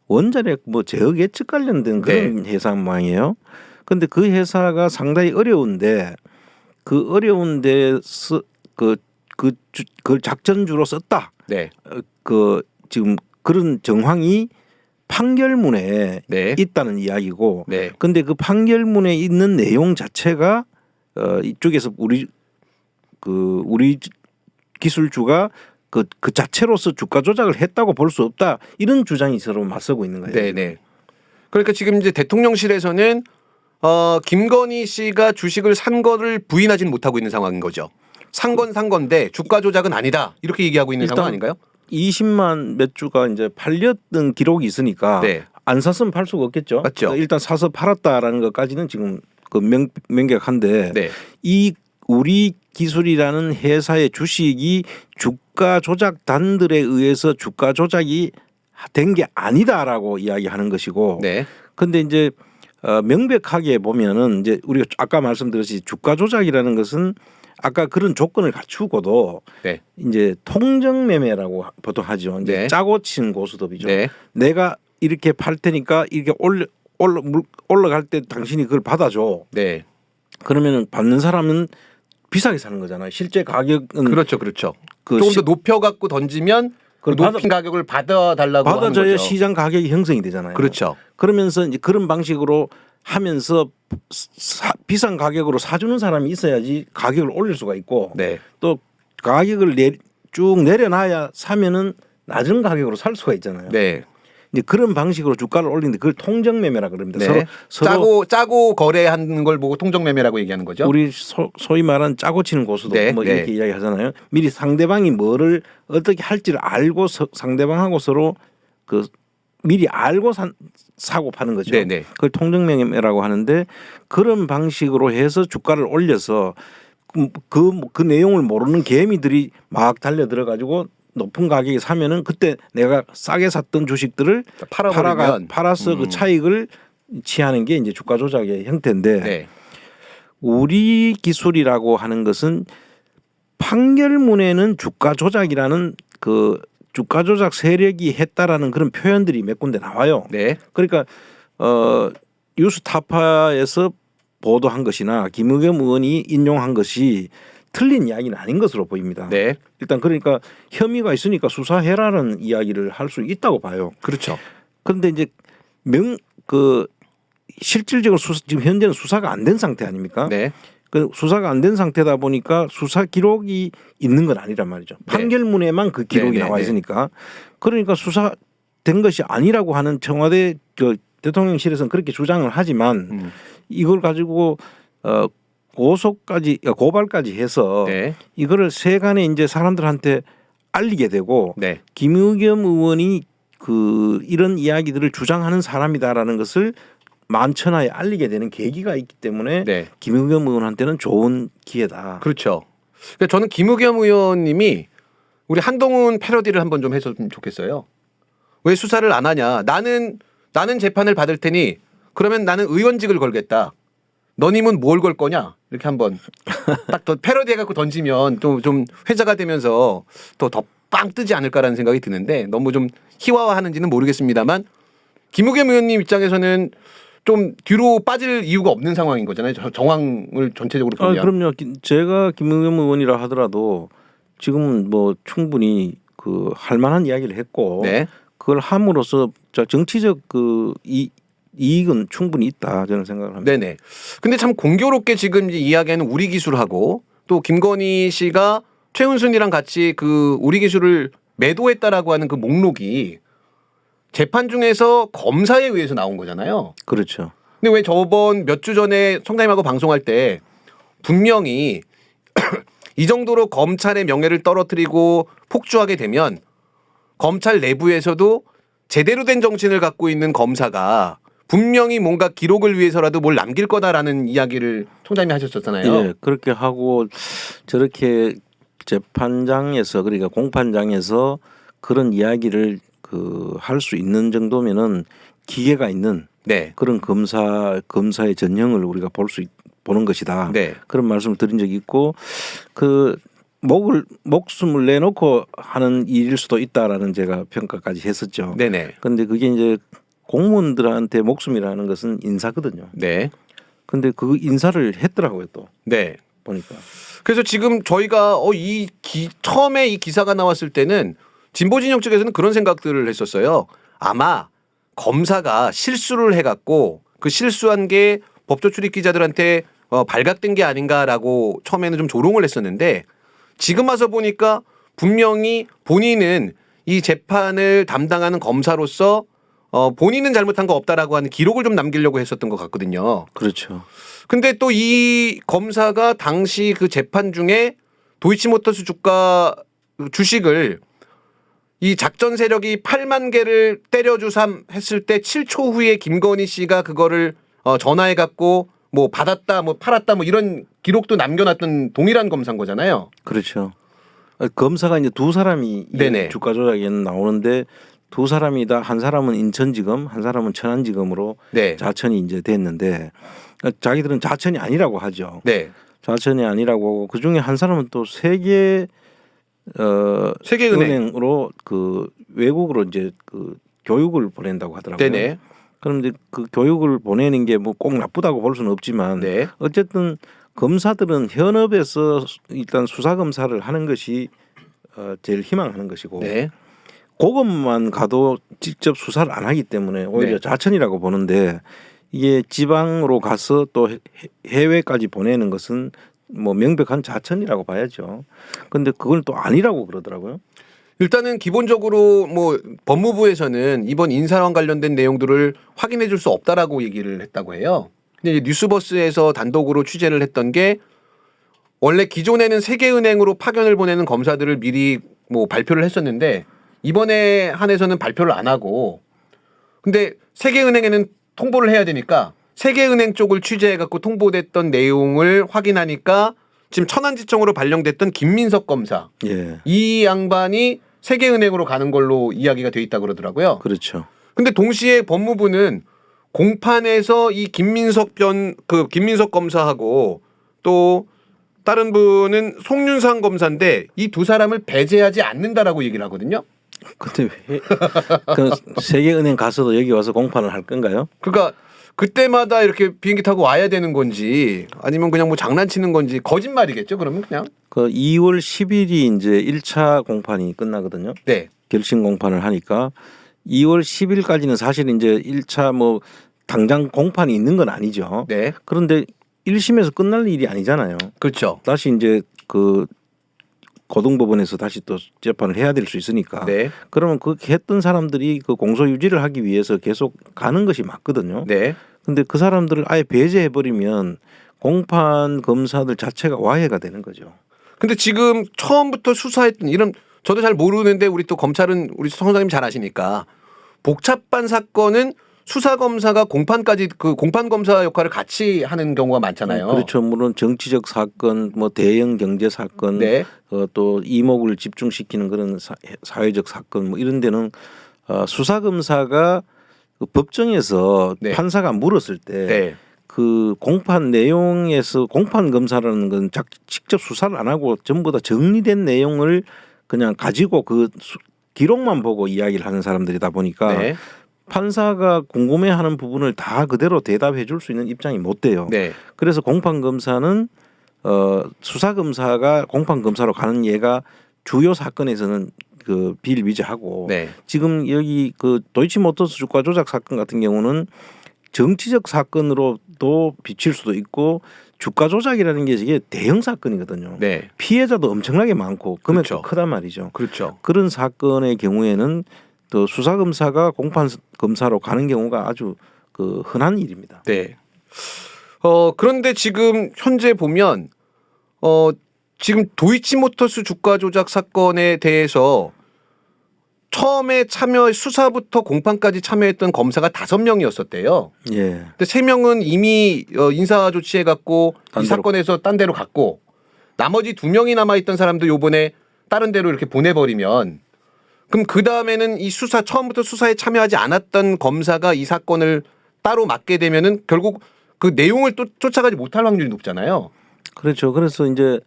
원자력 뭐 제어 예측 관련된 그런 회사 모양이에요. 근데 그 회사가 상당히 어려운데 그 어려운 데서 그걸 작전주로 썼다. 네. 그 지금 그런 정황이 판결문에 네. 있다는 이야기고. 네. 근데 그 판결문에 있는 내용 자체가 이쪽에서 우리 기술주가 그 자체로서 주가 조작을 했다고 볼 수 없다. 이런 주장이 서로 맞서고 있는 거예요. 네네. 그러니까 지금 이제 대통령실에서는 김건희 씨가 주식을 산 거를 부인하지는 못하고 있는 상황인 거죠. 산 건데 주가 조작은 아니다. 이렇게 얘기하고 있는 상황 아닌가요? 20만 몇 주가 이제 팔렸던 기록이 있으니까 네. 안 샀으면 팔 수가 없겠죠. 맞죠. 일단 사서 팔았다라는 것까지는 지금 그 명백한데 네. 이 우리 기술이라는 회사의 주식이 주가 조작단들에 의해서 주가 조작이 된 게 아니다라고 이야기하는 것이고. 네. 근데 이제 명백하게 보면은 이제 우리가 아까 말씀드렸듯이 주가 조작이라는 것은 아까 그런 조건을 갖추고도 네. 이제 통정 매매라고 보통 하죠. 이제 네. 짜고 치는 고스톱이죠. 네. 내가 이렇게 팔 테니까 이렇게 올라갈 때 당신이 그걸 받아줘. 네. 그러면은 받는 사람은 비싸게 사는 거잖아요. 실제 가격은 그렇죠. 조금 더 높여 갖고 던지면 그 높인 가격을 받아달라고 하는 받아줘야 거죠. 시장 가격이 형성이 되잖아요. 그렇죠. 그러면서 이제 그런 방식으로 하면서 비싼 가격으로 사주는 사람이 있어야지 가격을 올릴 수가 있고 네. 또 가격을 쭉 내려놔야 사면은 낮은 가격으로 살 수가 있잖아요. 네. 이제 그런 방식으로 주가를 올리는데 그걸 통정매매라 그럽니다. 네. 서로 짜고 거래하는 걸 보고 통정매매라고 얘기하는 거죠. 우리 소위 말하는 짜고 치는 고수도 네, 뭐 네. 이렇게 이야기하잖아요. 미리 상대방이 뭐를 어떻게 할지를 알고 상대방하고 서로 그 미리 알고 사고 파는 거죠. 네, 네. 그걸 통정매매라고 하는데 그런 방식으로 해서 주가를 올려서 그 내용을 모르는 개미들이 막 달려 들어가지고 높은 가격에 사면은 그때 내가 싸게 샀던 주식들을 팔아서 그 차익을 취하는 게 이제 주가 조작의 형태인데 네. 우리 기술이라고 하는 것은 판결문에는 주가 조작이라는 그 주가 조작 세력이 했다라는 그런 표현들이 몇 군데 나와요. 네. 그러니까 뉴스타파에서 보도한 것이나 김의겸 의원이 인용한 것이 틀린 이야기는 아닌 것으로 보입니다. 네. 일단 그러니까 혐의가 있으니까 수사해라는 이야기를 할 수 있다고 봐요. 그렇죠. 그런데 이제 실질적으로 지금 현재는 수사가 안 된 상태 아닙니까? 네. 그 수사가 안 된 상태다 보니까 수사 기록이 있는 건 아니란 말이죠. 판결문에만 그 기록이 나와 있으니까 그러니까 수사된 것이 아니라고 하는 청와대 그 대통령실에서는 그렇게 주장을 하지만 이걸 가지고 고발까지 해서 네. 이거를 세간에 이제 사람들한테 알리게 되고 네. 김의겸 의원이 이런 이야기들을 주장하는 사람이다라는 것을 만천하에 알리게 되는 계기가 있기 때문에 네. 김의겸 의원한테는 좋은 기회다. 그렇죠. 그러니까 저는 김의겸 의원님이 우리 한동훈 패러디를 한번 좀 했으면 좋겠어요. 왜 수사를 안 하냐? 나는 재판을 받을 테니 그러면 나는 의원직을 걸겠다. 너님은 뭘 걸 거냐? 이렇게 한번 딱 더 패러디 해갖고 던지면 좀 회자가 되면서 더 빵 뜨지 않을까라는 생각이 드는데 너무 좀 희화화하는지는 모르겠습니다만 김의겸 의원님 입장에서는 좀 뒤로 빠질 이유가 없는 상황인 거잖아요. 정황을 전체적으로 보면. 그럼요. 제가 김의겸 의원이라 하더라도 지금은 뭐 충분히 할 만한 이야기를 했고 네. 그걸 함으로써 정치적 이익은 충분히 있다 저는 생각을 합니다. 네네. 근데 참 공교롭게 지금 이야기하는 우리 기술하고 또 김건희 씨가 최은순이랑 같이 우리 기술을 매도했다라고 하는 그 목록이 재판 중에서 검사에 의해서 나온 거잖아요. 그렇죠. 근데 왜 저번 몇 주 전에 성남하고 방송할 때 분명히 이 정도로 검찰의 명예를 떨어뜨리고 폭주하게 되면 검찰 내부에서도 제대로 된 정신을 갖고 있는 검사가 분명히 뭔가 기록을 위해서라도 뭘 남길 거다라는 이야기를 총장님이 하셨었잖아요. 예, 그렇게 하고 저렇게 재판장에서 그러니까 공판장에서 그런 이야기를 할 수 있는 정도면은 기계가 있는 네. 그런 검사의 전형을 우리가 보는 것이다. 네. 그런 말씀을 드린 적이 있고 목숨을 내놓고 하는 일일 수도 있다라는 제가 평가까지 했었죠. 네네. 그런데 그게 이제 공무원들한테 목숨이라는 것은 인사거든요. 네. 근데 그 인사를 했더라고요 또. 네. 보니까. 그래서 지금 저희가 처음에 이 기사가 나왔을 때는 진보 진영 측에서는 그런 생각들을 했었어요. 아마 검사가 실수를 해갖고 그 실수한 게 법조 출입 기자들한테 발각된 게 아닌가라고 처음에는 좀 조롱을 했었는데 지금 와서 보니까 분명히 본인은 이 재판을 담당하는 검사로서 본인은 잘못한 거 없다라고 하는 기록을 좀 남기려고 했었던 것 같거든요. 그렇죠. 근데 또 이 검사가 당시 그 재판 중에 도이치모터스 주식을 이 작전 세력이 8만 개를 때려주삼 했을 때 7초 후에 김건희 씨가 그거를 전화해 갖고 뭐 받았다, 뭐 팔았다, 뭐 이런 기록도 남겨놨던 동일한 검사인 거잖아요. 그렇죠. 검사가 이제 두 사람이 이 주가 조작에는 나오는데 두 사람이다. 한 사람은 인천지검, 한 사람은 천안지검으로 네. 자천이 이제 됐는데 자기들은 자천이 아니라고 하죠. 네. 자천이 아니라고 하고 그 중에 한 사람은 또 세계은행으로 외국으로 이제 교육을 보낸다고 하더라고요. 네네. 그런데 그 교육을 보내는 게 뭐 꼭 나쁘다고 볼 수는 없지만 네. 어쨌든 검사들은 현업에서 일단 수사 검사를 하는 것이 제일 희망하는 것이고 네. 그것만 가도 직접 수사를 안 하기 때문에 오히려 네. 자천이라고 보는데 이게 지방으로 가서 또 해외까지 보내는 것은 뭐 명백한 자천이라고 봐야죠. 그런데 그걸 또 아니라고 그러더라고요. 일단은 기본적으로 뭐 법무부에서는 이번 인사와 관련된 내용들을 확인해 줄 수 없다라고 얘기를 했다고 해요. 근데 이제 뉴스버스에서 단독으로 취재를 했던 게 원래 기존에는 세계은행으로 파견을 보내는 검사들을 미리 뭐 발표를 했었는데 이번에 한해서는 발표를 안 하고 근데 세계은행에는 통보를 해야 되니까 세계은행 쪽을 취재해 갖고 통보됐던 내용을 확인하니까 지금 천안지청으로 발령됐던 김민석 검사 예. 이 양반이 세계은행으로 가는 걸로 이야기가 돼 있다 그러더라고요. 그렇죠. 근데 동시에 법무부는 공판에서 이 김민석 검사하고 또 다른 분은 송윤상 검사인데 이 두 사람을 배제하지 않는다라고 얘기를 하거든요. 근데 왜 그 세계은행 가서도 여기 와서 공판을 할 건가요? 그러니까 그때마다 이렇게 비행기 타고 와야 되는 건지 아니면 그냥 뭐 장난치는 건지 거짓말이겠죠. 그러면 그냥 그 2월 10일이 이제 1차 공판이 끝나거든요. 네. 결심 공판을 하니까 2월 10일까지는 사실 이제 1차 뭐 당장 공판이 있는 건 아니죠. 네. 그런데 1심에서 끝날 일이 아니잖아요. 그렇죠. 다시 이제 그 고등법원에서 다시 또 재판을 해야 될 수 있으니까. 네. 그러면 그렇게 했던 사람들이 그 공소 유지를 하기 위해서 계속 가는 것이 맞거든요. 네. 근데 그 사람들을 아예 배제해 버리면 공판 검사들 자체가 와해가 되는 거죠. 근데 지금 처음부터 수사했던 이런 저도 잘 모르는데 우리 또 검찰은 우리 성장님 잘 아시니까 복잡한 사건은 수사 검사가 공판까지 그 공판 검사 역할을 같이 하는 경우가 많잖아요. 그렇죠. 물론 정치적 사건, 뭐 대형 경제 사건, 네. 또 이목을 집중시키는 그런 사회적 사건, 뭐 이런 데는 수사 검사가 그 법정에서 네. 판사가 물었을 때. 네. 그 공판 내용에서 공판 검사라는 건 직접 수사를 안 하고 전부 다 정리된 내용을 그냥 가지고 그 기록만 보고 이야기를 하는 사람들이다 보니까 네. 판사가 궁금해하는 부분을 다 그대로 대답해 줄 수 있는 입장이 못 돼요. 네. 그래서 공판 검사는 수사 검사가 공판 검사로 가는 예가 주요 사건에서는 그 비일비재하고 네. 지금 여기 그 도이치모터스 주가 조작 사건 같은 경우는 정치적 사건으로도 비칠 수도 있고 주가 조작이라는 게 이게 대형 사건이거든요. 네. 피해자도 엄청나게 많고 금액도 그렇죠. 크단 말이죠. 그렇죠. 그런 사건의 경우에는 또 수사 검사가 공판 검사로 가는 경우가 아주 그 흔한 일입니다. 네. 그런데 지금 현재 보면 지금 도이치모터스 주가 조작 사건에 대해서 처음에 수사부터 공판까지 참여했던 검사가 5명이었었대요. 예. 근데 3명은 이미 인사 조치해 갖고 이 사건에서 딴 데로 갔고 나머지 2명이 남아 있던 사람도 요번에 다른 데로 이렇게 보내버리면 그럼 그 다음에는 이 수사 처음부터 수사에 참여하지 않았던 검사가 이 사건을 따로 맡게 되면은 결국 그 내용을 또 쫓아가지 못할 확률이 높잖아요. 그렇죠. 그래서 이제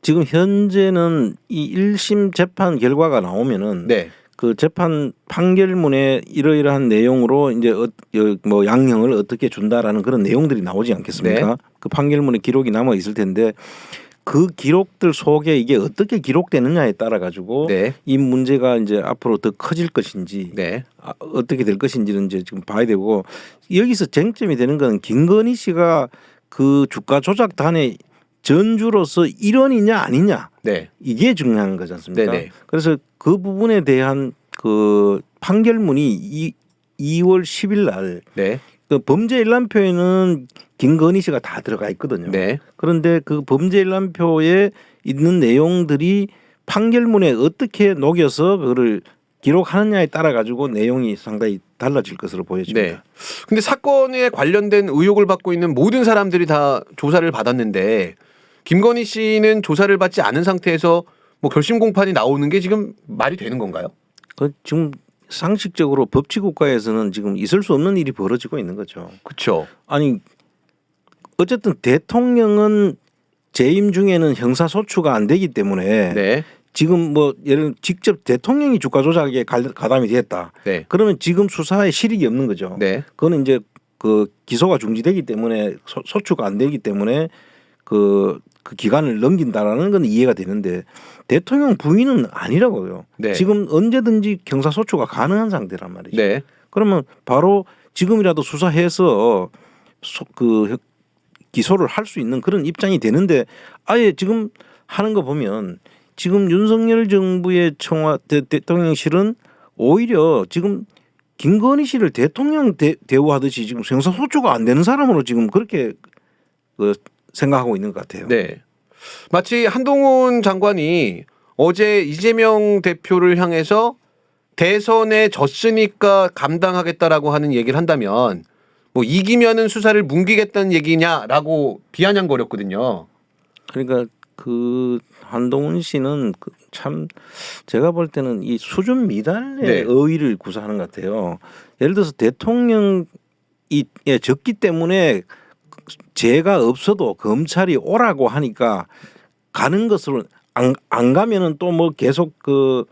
지금 현재는 이 1심 재판 결과가 나오면은 네. 그 재판 판결문에 이러이러한 내용으로 이제 뭐 양형을 어떻게 준다라는 그런 내용들이 나오지 않겠습니까? 네. 그 판결문에 기록이 남아 있을 텐데 그 기록들 속에 이게 어떻게 기록되느냐에 따라 가지고 네. 이 문제가 이제 앞으로 더 커질 것인지 네. 어떻게 될 것인지는 이제 지금 봐야 되고 여기서 쟁점이 되는 건 김건희 씨가 그 주가 조작단의 전주로서 일원이냐 아니냐 네. 이게 중요한 거지 않습니까? 네네. 그래서 그 부분에 대한 그 판결문이 2월 10일 날 네. 그 범죄 일람표에는 김건희 씨가 다 들어가 있거든요. 네. 그런데 그 범죄 일람표에 있는 내용들이 판결문에 어떻게 녹여서 그거를 기록하느냐에 따라 가지고 내용이 상당히 달라질 것으로 보여집니다. 네. 근데 사건에 관련된 의혹을 받고 있는 모든 사람들이 다 조사를 받았는데 김건희 씨는 조사를 받지 않은 상태에서 뭐 결심 공판이 나오는 게 지금 말이 되는 건가요? 그 지금 상식적으로 법치 국가에서는 지금 있을 수 없는 일이 벌어지고 있는 거죠. 그렇죠. 아니 어쨌든 대통령은 재임 중에는 형사소추가 안 되기 때문에 네. 지금 뭐 예를 들면 직접 대통령이 주가 조작에 가담이 됐다. 네. 그러면 지금 수사에 실익이 없는 거죠. 네. 그거는 이제 그 기소가 중지되기 때문에 소추가 안 되기 때문에 그 기간을 넘긴다라는 건 이해가 되는데 대통령 부인은 아니라고요. 네. 지금 언제든지 형사소추가 가능한 상태란 말이죠. 네. 그러면 바로 지금이라도 수사해서 그 기소를 할 수 있는 그런 입장이 되는데 아예 지금 하는 거 보면 지금 윤석열 정부의 대통령실은 오히려 지금 김건희 씨를 대통령 대우하듯이 지금 생사소초가 안 되는 사람으로 지금 그렇게 생각하고 있는 것 같아요. 네. 마치 한동훈 장관이 어제 이재명 대표를 향해서 대선에 졌으니까 감당하겠다라고 하는 얘기를 한다면 뭐 이기면은 수사를 뭉개겠다는 얘기냐라고 비아냥거렸거든요. 그러니까 그 한동훈 씨는 참 제가 볼 때는 이 수준 미달의 네. 어휘를 구사하는 것 같아요. 예를 들어서 대통령이 적기 때문에 죄가 없어도 검찰이 오라고 하니까 가는 것으로 안 가면은 또 뭐 계속 그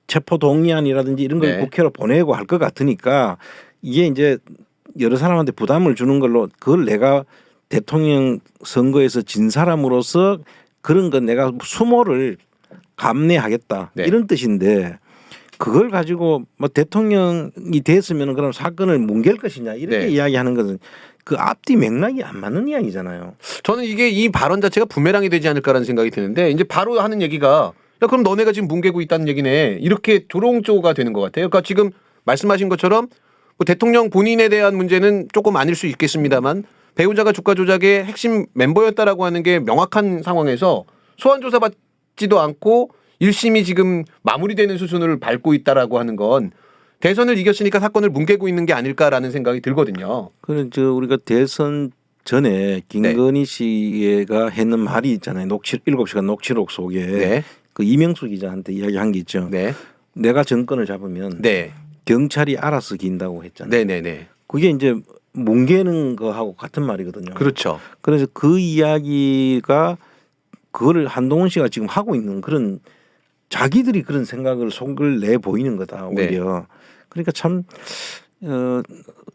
체포 동의안이라든지 이런 걸 네. 국회로 보내고 할 것 같으니까 이게 이제 여러 사람한테 부담을 주는 걸로 그걸 내가 대통령 선거에서 진 사람으로서 그런 건 내가 수모를 감내하겠다 네. 이런 뜻인데 그걸 가지고 뭐 대통령이 됐으면 그럼 사건을 뭉갤 것이냐 이렇게 네. 이야기하는 것은 그 앞뒤 맥락이 안 맞는 이야기잖아요. 저는 이게 이 발언 자체가 부메랑이 되지 않을까라는 생각이 드는데 이제 바로 하는 얘기가 야 그럼 너네가 지금 뭉개고 있다는 얘기네 이렇게 조롱조가 되는 것 같아요. 그러니까 지금 말씀하신 것처럼 뭐 대통령 본인에 대한 문제는 조금 아닐 수 있겠습니다만 배우자가 주가 조작의 핵심 멤버였다라고 하는 게 명확한 상황에서 소환 조사 받지도 않고 1심이 지금 마무리되는 수순을 밟고 있다라고 하는 건 대선을 이겼으니까 사건을 뭉개고 있는 게 아닐까라는 생각이 들거든요. 그래 저 우리가 대선 전에 김건희 씨가 했는 말이 있잖아요. 7시간 녹취록 속에 네. 그 이명수 기자한테 이야기한 게 있죠. 네. 내가 정권을 잡으면 네. 경찰이 알아서 긴다고 했잖아요. 네네네. 그게 이제 뭉개는 거하고 같은 말이거든요. 그렇죠. 그래서 그 이야기가 그거를 한동훈 씨가 지금 하고 있는 그런 자기들이 그런 생각을 속을 내 보이는 거다 오히려. 그러니까 참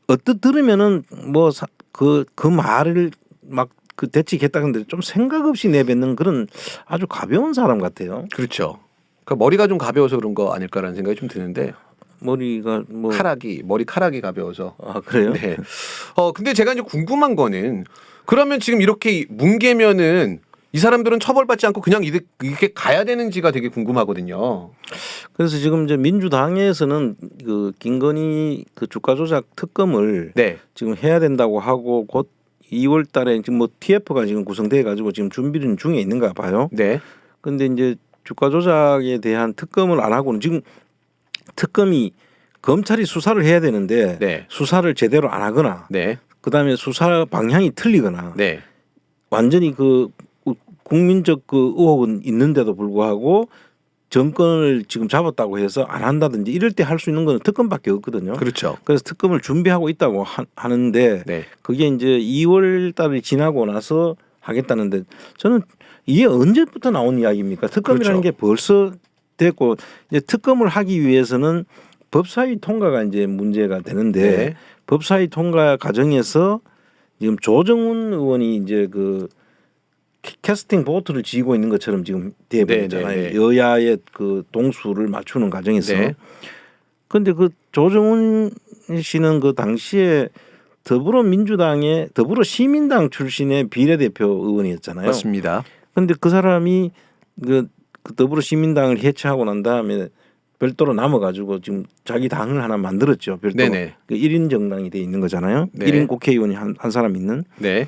어떻게 들으면은 뭐 그 말을 막 그 대치겠다 근데 좀 생각 없이 내뱉는 그런 아주 가벼운 사람 같아요. 그렇죠. 그러니까 머리가 좀 가벼워서 그런 거 아닐까라는 생각이 좀 드는데 머리가 뭐 머리카락이 가벼워서. 그래요? 네. 근데 제가 이제 궁금한 거는 그러면 지금 이렇게 뭉개면은 이 사람들은 처벌받지 않고 그냥 이렇게 가야 되는지가 되게 궁금하거든요. 그래서 지금 이제 민주당에서는 그 김건희 그 주가 조작 특검을 네. 지금 해야 된다고 하고 곧 2월 달에 지금 뭐 TF가 지금 구성돼 가지고 지금 준비는 중에 있는가 봐요. 네. 근데 이제 주가 조작에 대한 특검을 안 하고는 지금 특검이 검찰이 수사를 해야 되는데 네. 수사를 제대로 안 하거나 네. 그다음에 수사 방향이 틀리거나 네. 완전히 그 국민적 그 의혹은 있는데도 불구하고 정권을 지금 잡았다고 해서 안 한다든지 이럴 때 할 수 있는 건 특검밖에 없거든요. 그렇죠. 그래서 특검을 준비하고 있다고 하는데 네. 그게 이제 2월 달이 지나고 나서 하겠다는데 저는 이게 언제부터 나온 이야기입니까? 특검이라는 그렇죠. 게 벌써 됐고 이제 특검을 하기 위해서는 법사위 통과가 이제 문제가 되는데 네. 법사위 통과 과정에서 지금 조정훈 의원이 이제 그 캐스팅 보트를 지고 있는 것처럼 지금 돼버렸잖아요. 네, 네, 네. 여야의 그 동수를 맞추는 과정에서. 네. 그런데 그 조정훈 씨는 그 당시에 더불어시민당 출신의 비례대표 의원이었잖아요. 맞습니다. 그런데 그 사람이 그 더불어시민당을 해체하고 난 다음에 별도로 남아가지고 지금 자기 당을 하나 만들었죠. 별도로. 네네. 그 1인 정당이 돼 있는 거잖아요. 네. 1인 국회의원이 한 사람 있는. 네.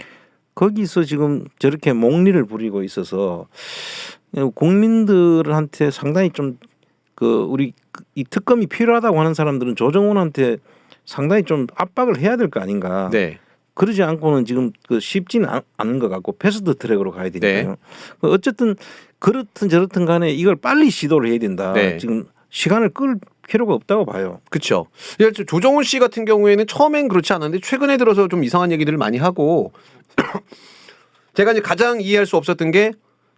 거기서 지금 저렇게 몽리를 부리고 있어서 국민들한테 상당히 좀 그 우리 이 특검이 필요하다고 하는 사람들은 조정훈한테 상당히 좀 압박을 해야 될 거 아닌가. 네. 그러지 않고는 지금 그 쉽지는 않은 것 같고 패스트 트랙으로 가야 되니까요. 네. 어쨌든 그렇든 저렇든 간에 이걸 빨리 시도를 해야 된다. 네. 지금 시간을 끌 필요가 없다고 봐요. 그렇죠. 조정훈 씨 같은 경우에는 처음엔 그렇지 않았는데 최근에 들어서 좀 이상한 얘기들을 많이 하고 제가 이제 가장 이해할 수 없었던 게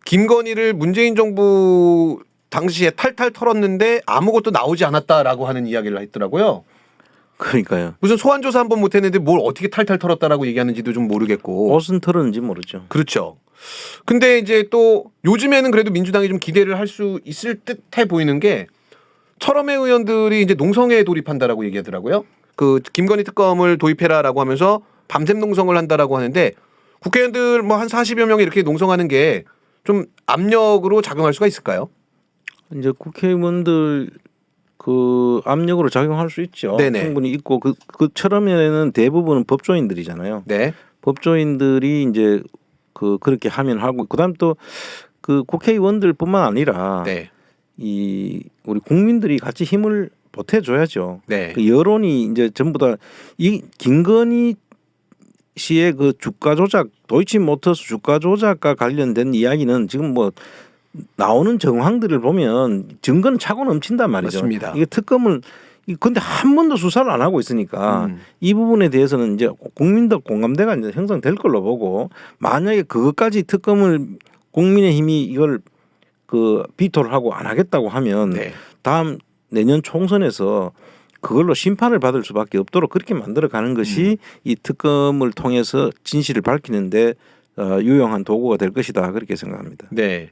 김건희를 문재인 정부 당시에 탈탈 털었는데 아무것도 나오지 않았다라고 하는 이야기를 했더라고요. 그러니까요. 무슨 소환 조사 한 번 못했는데 뭘 어떻게 탈탈 털었다라고 얘기하는지도 좀 모르겠고. 옷은 털었는지 모르죠. 그렇죠. 근데 이제 또 요즘에는 그래도 민주당이 좀 기대를 할 수 있을 듯해 보이는 게 철험의 의원들이 이제 농성에 돌입한다라고 얘기하더라고요. 그 김건희 특검을 도입해라라고 하면서 밤샘 농성을 한다라고 하는데 국회의원들 뭐 한 40여 명이 이렇게 농성하는 게 좀 압력으로 작용할 수가 있을까요? 이제 국회의원들 그 압력으로 작용할 수 있죠. 네네. 충분히 있고 그처럼에는 대부분은 법조인들이잖아요. 네. 법조인들이 이제 그렇게 하면 하고 그다음 또 그 국회의원들뿐만 아니라 네. 이 우리 국민들이 같이 힘을 보태줘야죠. 네. 그 여론이 이제 전부 다 이 김건희 씨의 그 주가 조작, 도이치모터스 주가 조작과 관련된 이야기는 지금 뭐 나오는 정황들을 보면 증거는 차고 넘친단 말이죠. 맞습니다. 이게 특검을 근데 한 번도 수사를 안 하고 있으니까 이 부분에 대해서는 이제 국민들 공감대가 이제 형성될 걸로 보고 만약에 그것까지 특검을 국민의힘이 이걸 그 비토를 하고 안 하겠다고 하면 네. 다음 내년 총선에서 그걸로 심판을 받을 수밖에 없도록 그렇게 만들어가는 것이 이 특검을 통해서 진실을 밝히는데 유용한 도구가 될 것이다 그렇게 생각합니다. 네.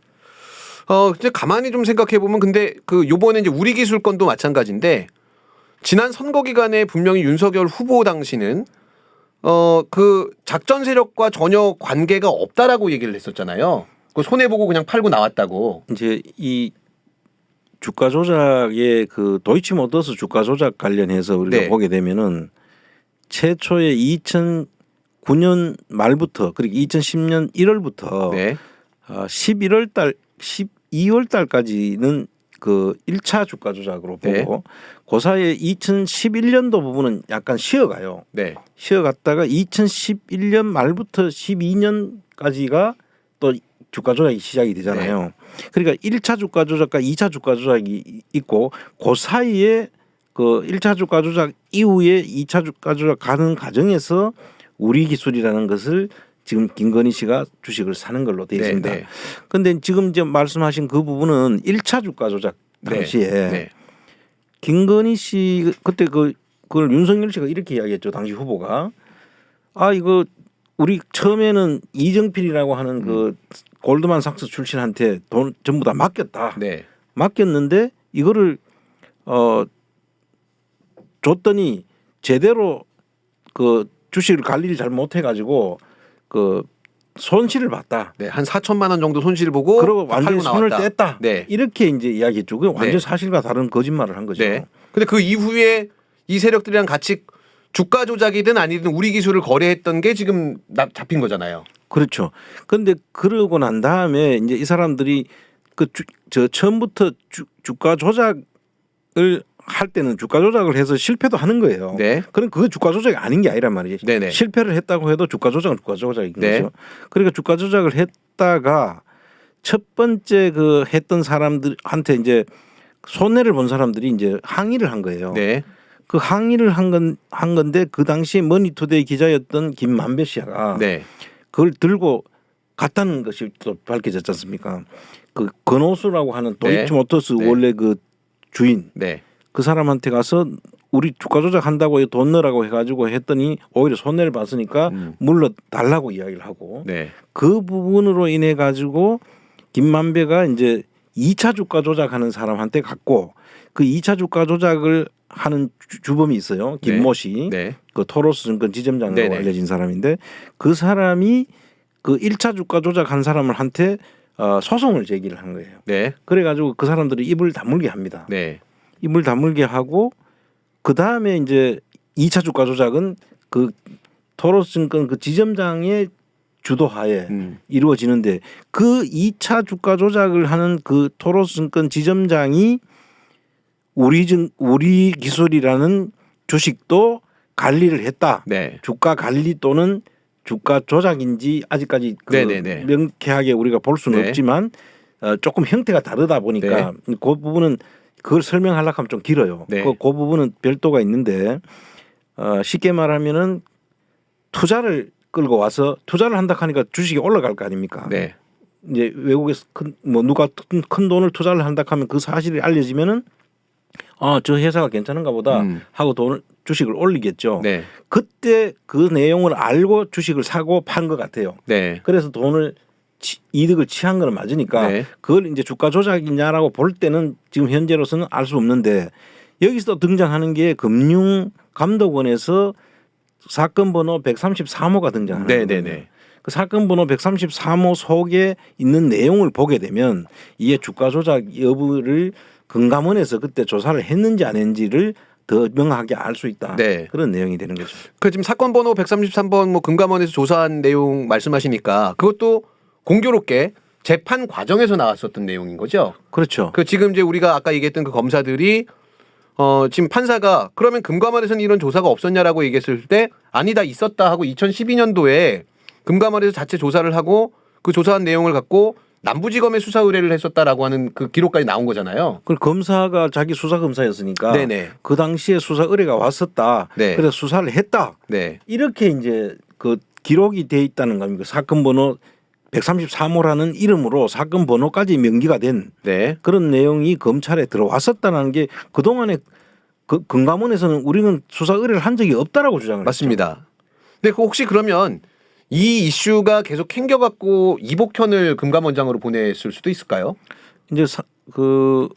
이제 가만히 좀 생각해 보면 근데 그 요번에 이제 우리 기술 건도 마찬가지인데 지난 선거 기간에 분명히 윤석열 후보 당시는 그 작전 세력과 전혀 관계가 없다라고 얘기를 했었잖아요. 그 손해 보고 그냥 팔고 나왔다고. 이제 이 주가 조작의 그 도이치모터스 주가 조작 관련해서 우리가 네. 보게 되면은 최초의 2009년 말부터 그리고 2010년 1월부터 네. 11월 달 12월 달까지는 그 1차 주가 조작으로 보고 네. 그 사이에 2011년도 부분은 약간 쉬어가요. 네. 쉬어갔다가 2011년 말부터 12년까지가 또 주가 조작이 시작이 되잖아요. 그러니까 1차 주가 조작과 2차 주가 조작이 있고 그 사이에 그 1차 주가 조작 이후에 2차 주가 조작 가는 과정에서 우리 기술이라는 것을 지금 김건희 씨가 주식을 사는 걸로 되어 있습니다. 네. 그런데 지금 이제 말씀하신 그 부분은 1차 주가 조작 당시에 네. 김건희 씨 그때 그걸 윤석열 씨가 이렇게 이야기했죠. 당시 후보가 이거 우리 처음에는 이정필이라고 하는 그 골드만삭스 출신한테 돈 전부 다 맡겼다. 네. 맡겼는데 이거를 줬더니 제대로 그 주식을 관리를 잘 못해가지고 그 손실을 봤다. 네. 한 4천만 원 정도 손실 보고 그리고 완전히 팔고 손을 나왔다. 뗐다. 네. 이렇게 이제 이야기했죠. 그 완전 네. 사실과 다른 거짓말을 한 거죠. 네. 근데 그 이후에 이 세력들이랑 같이 주가 조작이든 아니든 우리 기술을 거래했던 게 지금 잡힌 거잖아요. 그렇죠. 그런데 그러고 난 다음에 이제 이 사람들이 저 처음부터 주가 조작을 할 때는 주가 조작을 해서 실패도 하는 거예요. 네. 그럼 그게 주가 조작이 아닌 게 아니란 말이지. 네네. 실패를 했다고 해도 주가 조작은 주가 조작인 네. 거죠. 그러니까 주가 조작을 했다가 첫 번째 그 했던 사람들한테 이제 손해를 본 사람들이 이제 항의를 한 거예요. 네. 그 항의를 한 건데 그 당시에 머니투데이 기자였던 김만배 씨가 네. 그걸 들고 갔다는 것이 또 밝혀졌지 않습니까? 그 건호수라고 하는 도이치모터스 네. 원래 그 주인 네. 그 사람한테 가서 우리 주가 조작한다고 돈 넣으라고 해가지고 했더니 오히려 손해를 봤으니까 물러 달라고 이야기를 하고 네. 그 부분으로 인해 가지고 김만배가 이제 2차 주가 조작하는 사람한테 갔고 그 2차 주가 조작을 하는 주범이 있어요. 김모 씨. 네. 그 토로스 증권 지점장으로 네네. 알려진 사람인데 그 사람이 그 1차 주가 조작한 사람한테 소송을 제기를 한 거예요. 네. 그래가지고 그 사람들이 입을 다물게 합니다. 네. 입을 다물게 하고 그 다음에 이제 2차 주가 조작은 그 토로스 증권 그 지점장의 주도하에 이루어지는데 그 2차 주가 조작을 하는 그 토로스 증권 지점장이 우리 기술이라는 주식도 관리를 했다. 네. 주가 관리 또는 주가 조작인지 아직까지 네네네. 명쾌하게 우리가 볼 수는 네. 없지만 조금 형태가 다르다 보니까 그 부분은 그걸 설명하려고 하면 좀 길어요. 네. 그 부분은 별도가 있는데 쉽게 말하면은 투자를 끌고 와서 투자를 한다 하니까 주식이 올라갈 거 아닙니까? 네. 이제 외국에서 누가 큰 돈을 투자를 한다 하면 그 사실이 알려지면은 저 회사가 괜찮은가 보다 하고 주식을 올리겠죠. 네. 그때 그 내용을 알고 주식을 사고 판 것 같아요. 네. 그래서 이득을 취한 건 맞으니까 네. 그걸 이제 주가 조작이냐라고 볼 때는 지금 현재로서는 알 수 없는데 여기서 등장하는 게 금융감독원에서 사건 번호 133호가 등장하는 거예요. 네네네. 그 사건 번호 133호 속에 있는 내용을 보게 되면 이게 주가 조작 여부를 금감원에서 그때 조사를 했는지 안 했는지를 더 명확하게 알 수 있다. 네. 그런 내용이 되는 거죠. 그 지금 사건 번호 133번 뭐 금감원에서 조사한 내용 말씀하시니까 그것도 공교롭게 재판 과정에서 나왔었던 내용인 거죠. 그렇죠. 그 지금 이제 우리가 아까 얘기했던 그 검사들이 지금 판사가 그러면 금감원에서는 이런 조사가 없었냐라고 얘기했을 때 아니다 있었다 하고 2012년도에 금감원에서 자체 조사를 하고 그 조사한 내용을 갖고 남부지검에 수사 의뢰를 했었다라고 하는 그 기록까지 나온 거잖아요. 그 검사가 자기 수사 검사였으니까 네네. 그 당시에 수사 의뢰가 왔었다. 네. 그래서 수사를 했다. 네. 이렇게 이제 그 기록이 돼 있다는 겁니다. 사건 번호 133호라는 이름으로 사건 번호까지 명기가 된 네. 그런 내용이 검찰에 들어왔었다는 게 그동안에 그 금감원에서는 우리는 수사 의뢰를 한 적이 없다라고 주장을 했죠. 맞습니다. 근데 혹시 그러면 이 이슈가 계속 캥겨갖고 이복현을 금감원장으로 보냈을 수도 있을까요? 이제 그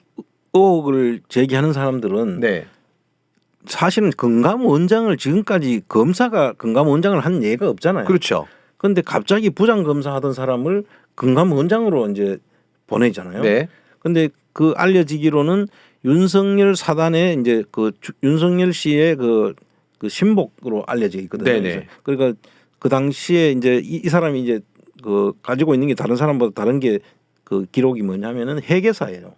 의혹을 제기하는 사람들은 네. 사실은 금감원장을 지금까지 검사가 금감원장을 한 예가 없잖아요. 그렇죠. 그런데 갑자기 부장 검사하던 사람을 금감원장으로 이제 보내잖아요. 네. 근데 그 알려지기로는 윤석열 사단의 이제 그 윤석열 씨의 그 신복으로 알려져 있거든요. 네네. 그러니까 그 당시에 이제 이 사람이 이제 그 가지고 있는 게 다른 사람보다 다른 게 그 기록이 뭐냐면은 회계사예요.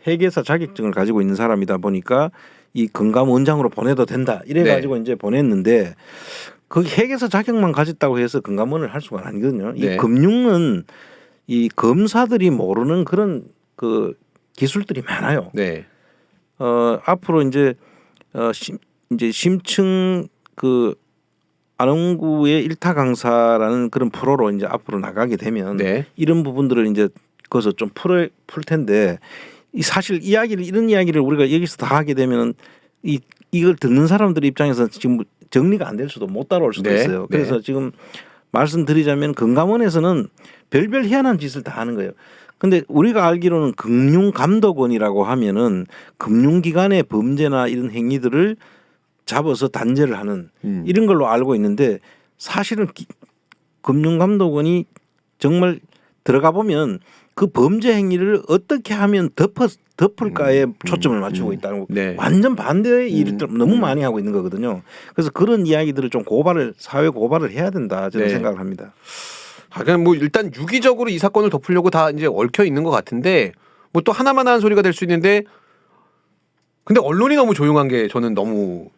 회계사 자격증을 가지고 있는 사람이다 보니까 이 금감원장으로 보내도 된다. 이래 가지고 이제 보냈는데 그 회계사 자격만 가졌다고 해서 금감원을 할 수가 아니거든요. 네. 이 금융은 이 검사들이 모르는 그런 그 기술들이 많아요. 네. 앞으로 이제 이제 심층 그 안홍구의 일타 강사라는 그런 프로로 이제 앞으로 나가게 되면 네. 이런 부분들을 이제 거기서 좀 풀 텐데 이 사실 이런 이야기를 우리가 여기서 다 하게 되면 이걸 듣는 사람들 입장에서 지금 정리가 안 될 수도 못 따라올 수도 네. 있어요. 그래서 지금 말씀드리자면 금감원에서는 별별 희한한 짓을 다 하는 거예요. 근데 우리가 알기로는 금융감독원이라고 하면은 금융기관의 범죄나 이런 행위들을 잡아서 단죄를 하는 이런 걸로 알고 있는데 사실은 금융감독원이 정말 들어가 보면 그 범죄 행위를 어떻게 하면 덮을까에 초점을 맞추고 있다는 거. 네. 완전 반대의 일을 너무 많이 하고 있는 거거든요. 그래서 그런 이야기들을 좀 사회 고발을 해야 된다 저는 네. 생각을 합니다. 그냥 뭐 일단 유기적으로 이 사건을 덮으려고 다 이제 얽혀 있는 것 같은데 뭐 또 하나만 하는 소리가 될 수 있는데 근데 언론이 너무 조용한 게 저는 너무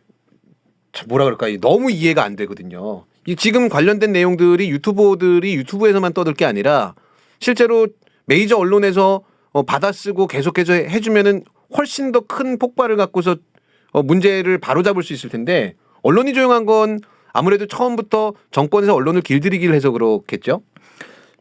뭐라 그럴까 너무 이해가 안 되거든요. 이 지금 관련된 내용들이 유튜버들이 유튜브에서만 떠들 게 아니라 실제로 메이저 언론에서 받아쓰고 계속해서 해주면은 훨씬 더 큰 폭발을 갖고서 문제를 바로잡을 수 있을 텐데 언론이 조용한 건 아무래도 처음부터 정권에서 언론을 길들이기를 해서 그렇겠죠.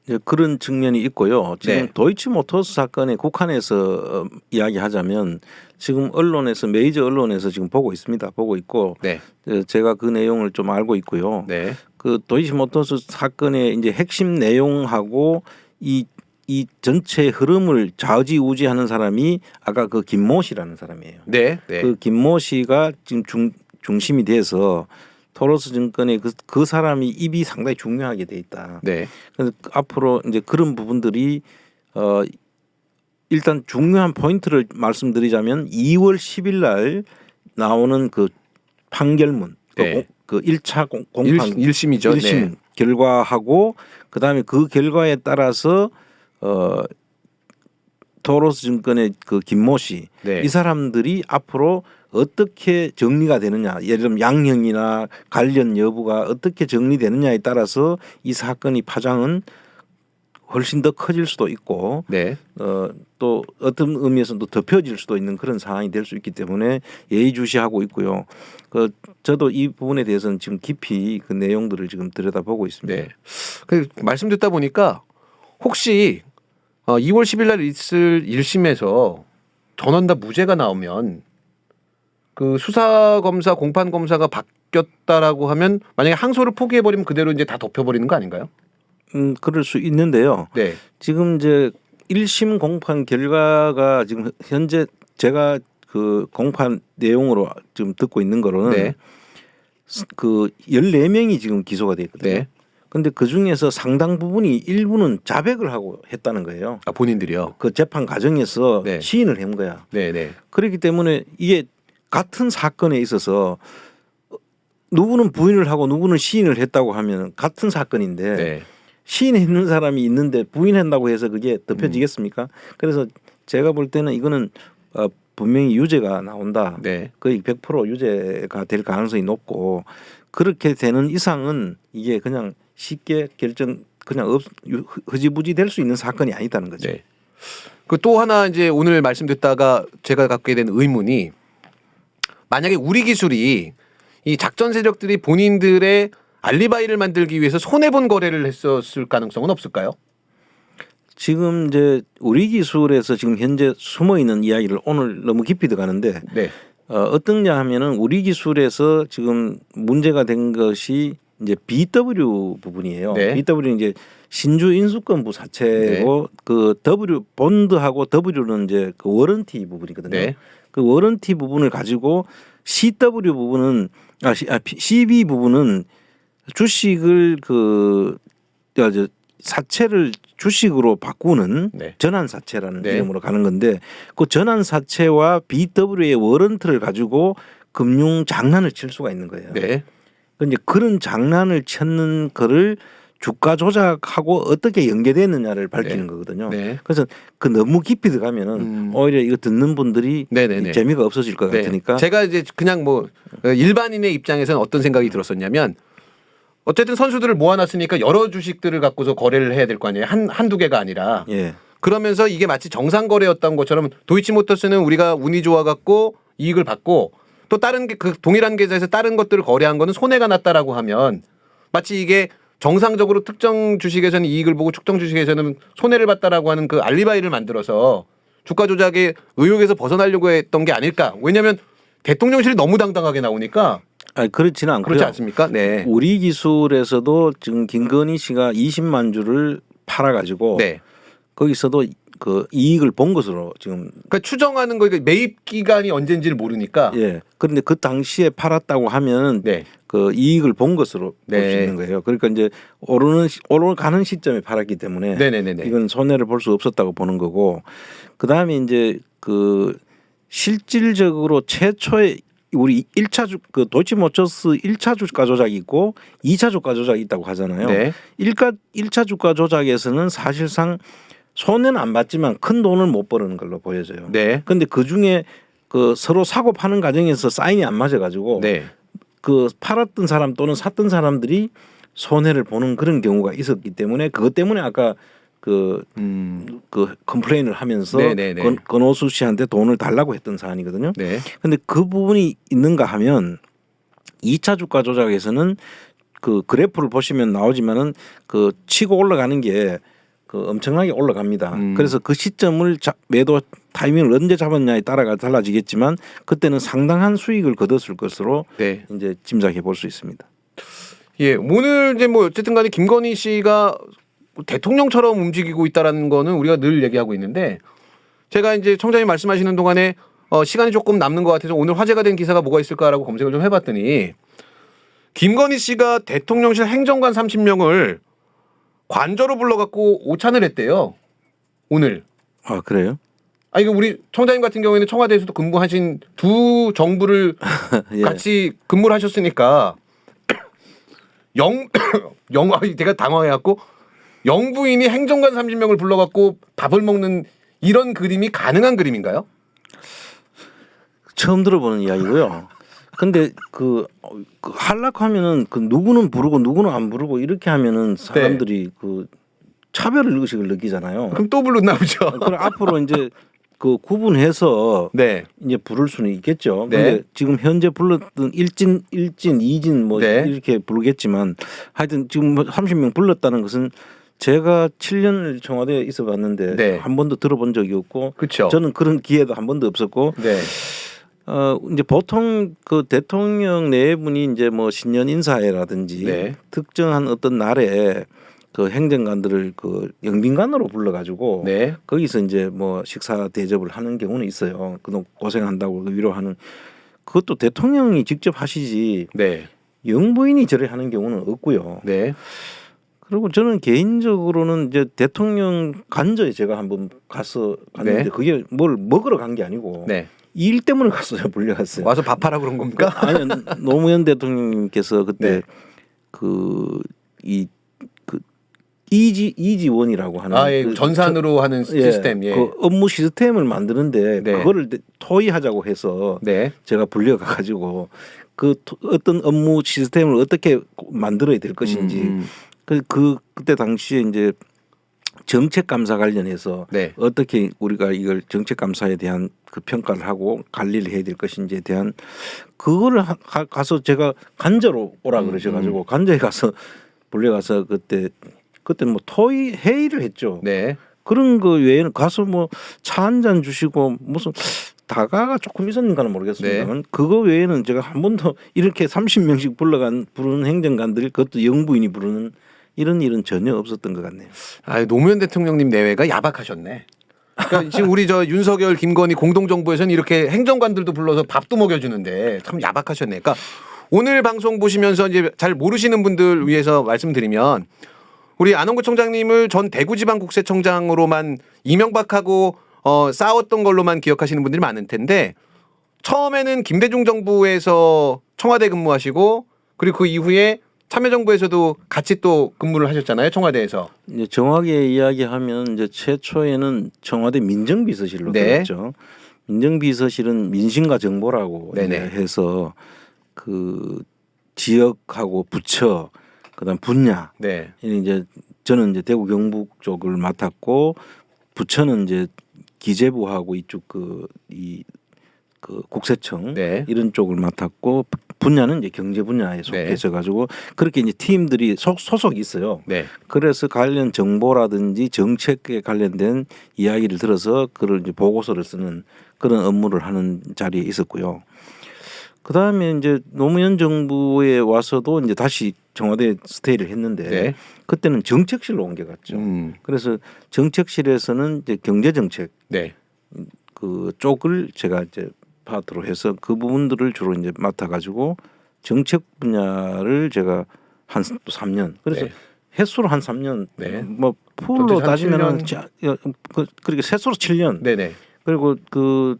이제 그런 측면이 있고요. 지금 네. 도이치모터스 사건에 국한해서 이야기하자면 지금 언론에서 메이저 언론에서 지금 보고 있습니다. 보고 있고 네. 제가 그 내용을 좀 알고 있고요. 네. 그 도이치모터스 사건의 이제 핵심 내용하고 이 전체 흐름을 좌지우지하는 사람이 아까 그 김모 씨라는 사람이에요. 네. 네. 그 김모 씨가 지금 중심이 돼서 토로스 증권의 그 사람이 입이 상당히 중요하게 돼 있다. 네. 그래서 앞으로 이제 그런 부분들이 일단 중요한 포인트를 말씀드리자면 2월 10일 날 나오는 그 판결문 네. 그 1차 공판 1심이죠. 1심 네. 결과하고 그다음에 그 결과에 따라서 토로스 증권의 그 김모 씨 네. 이 사람들이 앞으로 어떻게 정리가 되느냐, 예를 들면 양형이나 관련 여부가 어떻게 정리되느냐에 따라서 이 사건이 파장은 훨씬 더 커질 수도 있고 네. 또 어떤 의미에서는 또 덮여질 수도 있는 그런 상황이 될 수 있기 때문에 예의주시하고 있고요. 저도 이 부분에 대해서는 지금 깊이 그 내용들을 지금 들여다보고 있습니다. 네. 그 말씀 듣다 보니까 혹시 2월 10일 날 있을 1심에서 전원 다 무죄가 나오면 그 수사 검사 공판 검사가 바뀌었다라고 하면 만약에 항소를 포기해 버리면 그대로 이제 다 덮여 버리는 거 아닌가요? 그럴 수 있는데요. 네. 지금 이제 1심 공판 결과가 지금 현재 제가 그 공판 내용으로 지금 듣고 있는 거로는 네. 그 14명이 지금 기소가 돼 있거든요. 네. 근데 그 중에서 상당 부분이 일부는 자백을 하고 했다는 거예요. 아, 본인들이요. 그 재판 과정에서 네. 시인을 한 거야. 네네. 그렇기 때문에 이게 같은 사건에 있어서 누구는 부인을 하고 누구는 시인을 했다고 하면 같은 사건인데 네. 시인했는 사람이 있는데 부인한다고 해서 그게 덮여지겠습니까? 그래서 제가 볼 때는 이거는 분명히 유죄가 나온다. 네. 거의 100% 유죄가 될 가능성이 높고 그렇게 되는 이상은 이게 그냥 쉽게 그냥 흐지부지 될 수 있는 사건이 아니다는 거죠. 네. 그 또 하나 이제 오늘 말씀 듣다가 제가 갖게 된 의문이 만약에 우리 기술이 이 작전 세력들이 본인들의 알리바이를 만들기 위해서 손해본 거래를 했었을 가능성은 없을까요? 지금 이제 우리 기술에서 지금 현재 숨어 있는 이야기를 오늘 너무 깊이 들어가는데 네. 어떤냐 하면은 우리 기술에서 지금 문제가 된 것이 이제 BW 부분이에요. 네. BW는 이제 신주 인수권부 사채고 그 W 본드하고 W는 이제 그 워런티 부분이거든요. 네. 그 워런티 부분을 가지고 CW 부분은 CB 부분은 주식을 사채를 주식으로 바꾸는 네. 전환 사채라는 네. 이름으로 가는 건데 그 전환 사채와 BW의 워런트를 가지고 금융 장난을 칠 수가 있는 거예요. 네. 근데 그런 장난을 쳤는 거를 주가 조작하고 어떻게 연계됐느냐를 밝히는 네. 거거든요. 네. 그래서 그 너무 깊이 들어가면은 오히려 이거 듣는 분들이 네네네. 재미가 없어질 것 네. 같으니까 제가 이제 그냥 뭐 일반인의 입장에서는 어떤 생각이 들었었냐면 어쨌든 선수들을 모아놨으니까 여러 주식들을 갖고서 거래를 해야 될 거 아니에요. 한두 개가 아니라. 예. 그러면서 이게 마치 정상 거래였던 것처럼 도이치모터스는 우리가 운이 좋아갖고 이익을 받고 또 다른 그 동일한 계좌에서 다른 것들을 거래한 거는 손해가 났다라고 하면 마치 이게 정상적으로 특정 주식에서는 이익을 보고 특정 주식에서는 손해를 봤다라고 하는 그 알리바이를 만들어서 주가 조작의 의혹에서 벗어나려고 했던 게 아닐까. 왜냐하면 대통령실이 너무 당당하게 나오니까. 아니 그렇지는 않고요. 그렇지 않습니까? 네. 우리 기술에서도 지금 김건희 씨가 20만 주를 팔아가지고 네. 거기서도 그 이익을 본 것으로 지금 그러니까 추정하는 거 매입 기간이 언젠지를 모르니까. 예. 그런데 그 당시에 팔았다고 하면 네. 그 이익을 본 것으로 볼 수 네. 있는 거예요. 그러니까 이제 오르가는 시점에 팔았기 때문에 네네네네. 이건 손해를 볼 수 없었다고 보는 거고 그 다음에 이제 그 실질적으로 최초의 우리 1차 그 도이치모터스 1차 주가 조작이 있고 2차 주가 조작이 있다고 하잖아요. 네. 1차 주가 조작에서는 사실상 손해는 안 봤지만 큰 돈을 못 버는 걸로 보여져요. 네. 그런데 그 중에 그 서로 사고 파는 과정에서 사인이 안 맞아가지고 네. 그 팔았던 사람 또는 샀던 사람들이 손해를 보는 그런 경우가 있었기 때문에 그것 때문에 아까 그 컴플레인을 하면서 네네네. 건호수 씨한테 돈을 달라고 했던 사안이거든요. 네. 근데 그 부분이 있는가 하면 2차 주가 조작에서는 그 그래프를 보시면 나오지만은 그 치고 올라가는 게 그 엄청나게 올라갑니다. 그래서 그 시점을 매도 타이밍을 언제 잡았냐에 따라가 달라지겠지만 그때는 상당한 수익을 거뒀을 것으로 네. 이제 짐작해 볼 수 있습니다. 예. 오늘 이제 뭐 어쨌든 간에 김건희 씨가 대통령처럼 움직이고 있다라는 거는 우리가 늘 얘기하고 있는데 제가 이제 청장님 말씀하시는 동안에 시간이 조금 남는 것 같아서 오늘 화제가 된 기사가 뭐가 있을까라고 검색을 좀 해봤더니 김건희 씨가 대통령실 행정관 30명을 관저로 불러갖고 오찬을 했대요. 오늘. 아 그래요? 아 이거 우리 청장님 같은 경우에는 청와대에서도 근무하신 두 정부를 예. 같이 근무를 하셨으니까 제가 당황해갖고 영부인이 행정관 30명을 불러갖고 밥을 먹는 이런 그림이 가능한 그림인가요? 처음 들어보는 이야기고요. 근데 하락하면은 그 누구는 부르고 누구는 안 부르고 이렇게 하면은 사람들이 그 차별 의식을 느끼잖아요. 그럼 또 불렀나 보죠. 그럼 앞으로 이제 그 구분해서 네. 이제 부를 수는 있겠죠. 네. 근데 지금 현재 불렀던 1진, 2진 뭐 네. 이렇게 부르겠지만 하여튼 지금 30명 불렀다는 것은 제가 7년을 청와대에 있어 봤는데 네. 한 번도 들어본 적이 없고 그렇죠. 저는 그런 기회도 한 번도 없었고 네. 이제 보통 그 대통령 내분이 이제 뭐 신년 인사회라든지 네. 특정한 어떤 날에 그 행정관들을 그 영빈관으로 불러가지고 네. 거기서 이제 뭐 식사 대접을 하는 경우는 있어요. 그동안 고생한다고 위로하는 그것도 대통령이 직접 하시지 네. 영부인이 저래 하는 경우는 없고요. 네. 그리고 저는 개인적으로는 이제 대통령 관저에 제가 한번 갔는데 네. 그게 뭘 먹으러 간 게 아니고 네. 일 때문에 갔어요. 불려갔어요. 와서 밥하라 그런 겁니까? 아니 노무현 대통령님께서 그때 네. 그 이지원이라고 하는 예, 그 전산으로 하는 시스템. 예. 그 업무 시스템을 만드는데 네. 그거를 토의하자고 해서 네. 제가 불려가 가지고 어떤 업무 시스템을 어떻게 만들어야 될 것인지 그때 당시에 이제 정책 감사 관련해서 네. 어떻게 우리가 이걸 정책 감사에 대한 그 평가를 하고 관리를 해야 될 것인지에 대한 그거를 가서 제가 간저로 오라 그러셔가지고 간저에 가서 불려가서 그때 뭐 토의 회의를 했죠. 네. 그런 거 외에는 가서 뭐 차 한 잔 주시고 무슨 다가가 조금 있었는가는 모르겠습니다만 네. 그거 외에는 제가 한 번도 이렇게 30명씩 부르는 행정관들 그것도 영부인이 부르는 이런 일은 전혀 없었던 것 같네요. 노무현 대통령님 내외가 야박하셨네. 그러니까 지금 우리 저 윤석열, 김건희 공동정부에서는 이렇게 행정관들도 불러서 밥도 먹여주는데 참 야박하셨네. 그러니까 오늘 방송 보시면서 이제 잘 모르시는 분들 위해서 말씀드리면 우리 안홍구 청장님을 전 대구지방국세청장으로만 이명박하고 싸웠던 걸로만 기억하시는 분들이 많을 텐데 처음에는 김대중 정부에서 청와대 근무하시고 그리고 그 이후에 참여정부에서도 같이 또 근무를 하셨잖아요. 청와대에서. 이제 정확하게 이야기하면 이제 최초에는 청와대 민정비서실로 네. 들어갔죠. 민정비서실은 민심과 정보라고 네네. 이제 해서 그 지역하고 부처 그다음 분야 네. 이제 저는 이제 대구 경북 쪽을 맡았고 부처는 이제 기재부하고 이쪽 그 국세청 네. 이런 쪽을 맡았고 분야는 이제 경제 분야에 속해져 가지고 그렇게 이제 팀들이 소속이 있어요. 네. 그래서 관련 정보라든지 정책에 관련된 이야기를 들어서 그걸 이제 보고서를 쓰는 그런 업무를 하는 자리에 있었고요. 그다음에 이제 노무현 정부에 와서도 이제 다시 청와대 스테이를 했는데 네. 그때는 정책실로 옮겨갔죠. 그래서 정책실에서는 이제 경제 정책 네. 그 쪽을 제가 이제 파트로 해서 그 부분들을 주로 이제 맡아가지고 정책 분야를 제가 한 3년 그래서 네. 횟수로 한 3년 네. 뭐 풀로 한 따지면은 7년. 그렇게 횟수로 7년 네네. 그리고 그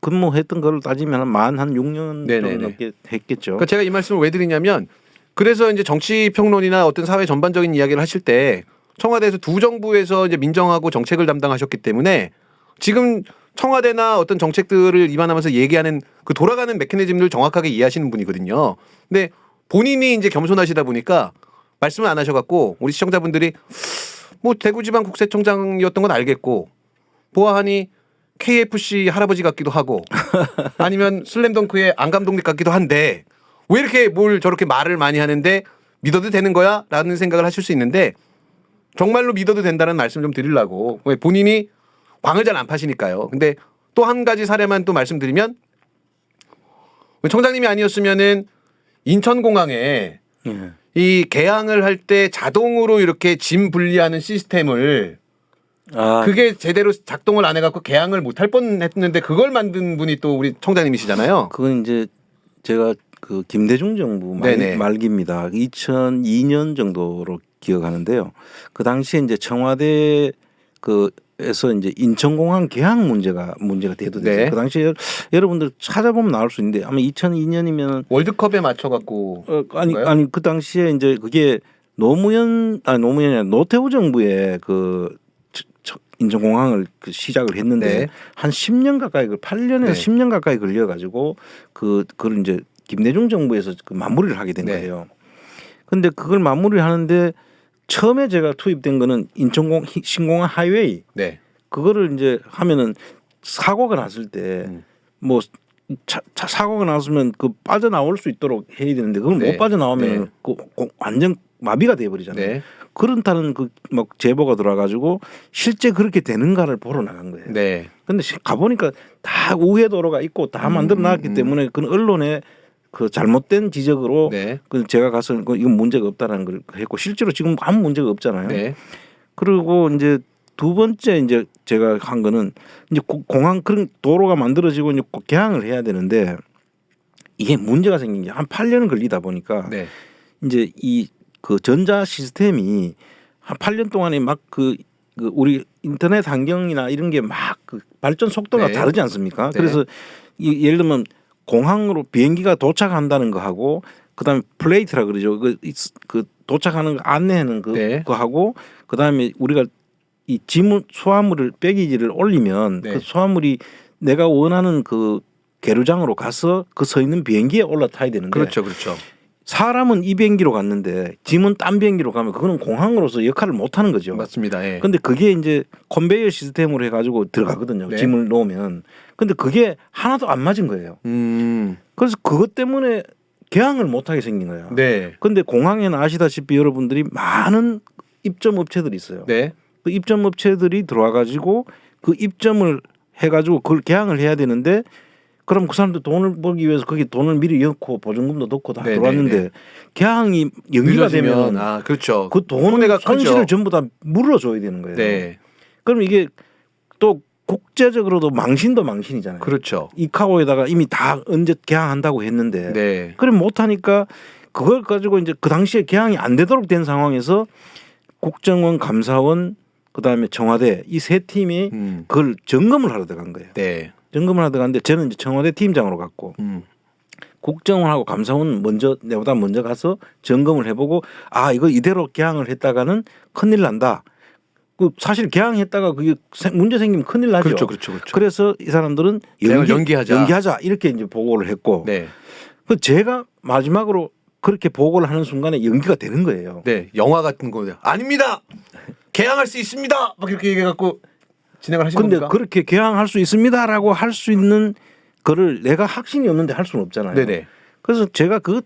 근무했던 거를 따지면 만 한 6년 네네네. 좀 넘게 했겠죠. 그러니까 제가 이 말씀을 왜 드리냐면 그래서 이제 정치 평론이나 어떤 사회 전반적인 이야기를 하실 때 청와대에서 두 정부에서 이제 민정하고 정책을 담당하셨기 때문에 지금 청와대나 어떤 정책들을 입안하면서 얘기하는 그 돌아가는 메커니즘을 정확하게 이해하시는 분이거든요. 근데 본인이 이제 겸손하시다 보니까 말씀을 안 하셔갖고 우리 시청자분들이 뭐 대구지방국세청장이었던 건 알겠고 보아하니 KFC 할아버지 같기도 하고 아니면 슬램덩크의 안 감독님 같기도 한데 왜 이렇게 뭘 저렇게 말을 많이 하는데 믿어도 되는 거야? 라는 생각을 하실 수 있는데 정말로 믿어도 된다는 말씀 좀 드리려고 왜 본인이 광을 잘 안 파시니까요. 근데 또 한 가지 사례만 또 말씀드리면 청장님이 아니었으면은 인천공항에 이 개항을 할 때 자동으로 이렇게 짐 분리하는 시스템을 그게 제대로 작동을 안 해갖고 개항을 못할 뻔했는데 그걸 만든 분이 또 우리 청장님이시잖아요. 그건 이제 제가 그 김대중 정부 말기입니다. 2002년 정도로 기억하는데요. 그 당시에 이제 청와대 에서 이제 인천공항 개항 문제가 대두됐어요. 네. 그 당시에 여러분들 찾아보면 나올 수 있는데 아마 2002년이면 월드컵에 맞춰갖고 아니 그 당시에 이제 그게 노무현이 아니라 노태우 정부의 그 인천공항을 시작을 했는데 네. 한 10년 가까이 8년에서 10년 가까이 걸려가지고 그걸 이제 김대중 정부에서 그 마무리를 하게 된 거예요. 그런데 그걸 마무리를 하는데 처음에 제가 투입된 거는 신공항 하이웨이. 네. 그거를 이제 하면은 사고가 났을 때 뭐 사고가 났으면 그 빠져나올 수 있도록 해야 되는데 그걸 못 빠져나오면 완전 마비가 돼 버리잖아요. 네. 그렇다는 막 제보가 들어와가지고 실제 그렇게 되는가를 보러 나간 거예요. 네. 근데 가보니까 다 우회 도로가 있고 다 만들어 놨기 때문에 그 언론에 그 잘못된 지적으로 그 제가 가서 이건 문제가 없다라는 걸 했고 실제로 지금 아무 문제가 없잖아요. 네. 그리고 이제 두 번째 이제 제가 한 거는 이제 공항 그런 도로가 만들어지고 이제 개항을 해야 되는데 이게 문제가 생긴 게 한 8년 걸리다 보니까 이제 이 그 전자 시스템이 한 8년 동안에 막 그 우리 인터넷 환경이나 이런 게 막 그 발전 속도가 네. 다르지 않습니까? 네. 그래서 예를 들면 공항으로 비행기가 도착한다는 거 하고 그다음에 플레이트라 그러죠. 그 도착하는 거 안내하는 네. 그거 하고 그다음에 우리가 이 지문 소화물을 빼기지를 올리면 네. 그 소화물이 내가 원하는 그 계류장으로 가서 그 서 있는 비행기에 올라타야 되는데 그렇죠, 그렇죠. 사람은 이 비행기로 갔는데 짐은 딴 비행기로 가면 그거는 공항으로서 역할을 못 하는 거죠. 맞습니다. 예. 근데 그게 이제 컨베이어 시스템으로 해가지고 들어가거든요. 네. 짐을 놓으면. 근데 그게 하나도 안 맞은 거예요. 그래서 그것 때문에 개항을 못하게 생긴 거예요. 네. 근데 공항에는 아시다시피 여러분들이 많은 입점 업체들이 있어요. 네. 그 입점 업체들이 들어와가지고 그 입점을 해가지고 그걸 개항을 해야 되는데 그럼 그 사람들 돈을 벌기 위해서 거기 돈을 미리 넣고 보증금도 넣고 다 네, 들어왔는데 네, 네. 개항이 연기가 되면 아, 그렇죠. 그 돈을 손해가 크죠. 손실을 전부 다 물어줘야 되는 거예요. 네. 그럼 이게 또 국제적으로도 망신도 망신이잖아요. 그렇죠. 이카오에다가 이미 다 언제 개항한다고 했는데 네. 그럼 못하니까 그걸 가지고 이제 그 당시에 개항이 안 되도록 된 상황에서 국정원, 감사원, 그다음에 청와대 이 세 팀이 그걸 점검을 하러 들어간 거예요. 네. 점검을 하러 들어갔는데 저는 이제 청와대 팀장으로 갔고 국정원하고 감사원 먼저 내보다 먼저 가서 점검을 해보고 아 이거 이대로 개항을 했다가는 큰일 난다. 그 사실 개항했다가 그게 문제 생기면 큰일 나죠. 그렇죠, 그렇죠, 그렇죠. 그래서 이 사람들은 연기하자 이렇게 이제 보고를 했고, 네. 그 제가 마지막으로 그렇게 보고를 하는 순간에 연기가 되는 거예요. 네. 영화 같은 거예요. 아닙니다. 개항할 수 있습니다. 막 이렇게 얘기해갖고 진행을 하신 근데 겁니까? 그렇게 개항할 수 있습니다라고 할 수 있는 거를 내가 확신이 없는데 할 수는 없잖아요. 네네. 그래서 제가 그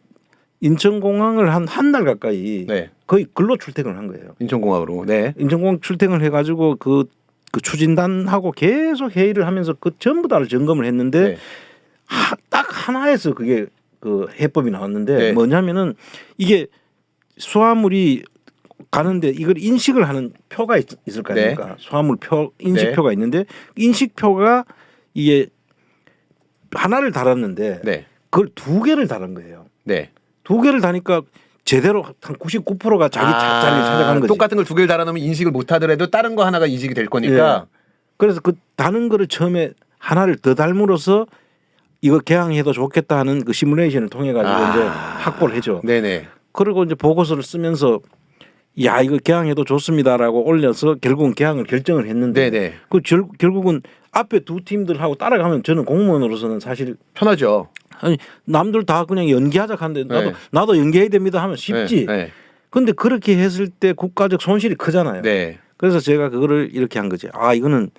인천공항을 한 달 가까이 네. 거의 근로 출퇴근을 한 거예요. 인천공항으로. 네. 인천공항 출퇴근을 해가지고 그 추진단하고 계속 회의를 하면서 그 전부 다를 점검을 했는데 네. 딱 하나에서 그게 그 해법이 나왔는데 네. 뭐냐면은 이게 수화물이 가는데 이걸 인식을 하는 표가 있을 거 아닙니까? 네. 수화물 표 인식표가 네. 있는데 인식표가 이게 하나를 달았는데 네. 그걸 두 개를 달은 거예요. 네. 두 개를 다니까 제대로 한 99%가 자기 자리를 찾아간 거지. 똑같은 걸 두 개를 달아놓으면 인식을 못 하더라도 다른 거 하나가 인식이 될 거니까. 예. 그래서 그 다는 거를 처음에 하나를 더 닮으로써 이거 개항해도 좋겠다 하는 그 시뮬레이션을 통해 가지고 이제 확보를 해줘. 네네. 그리고 이제 보고서를 쓰면서 야 이거 개항해도 좋습니다라고 올려서 결국은 개항을 결정을 했는데 네네. 그 결국은 앞에 두 팀들하고 따라가면 저는 공무원으로서는 사실 편하죠. 아니 남들 다 그냥 연기하자 하는데 네. 나도 연기해야 됩니다 하면 쉽지. 네. 근데 그렇게 했을 때 국가적 손실이 크잖아요. 네. 그래서 제가 그거를 이렇게 한 거지. 아 이거는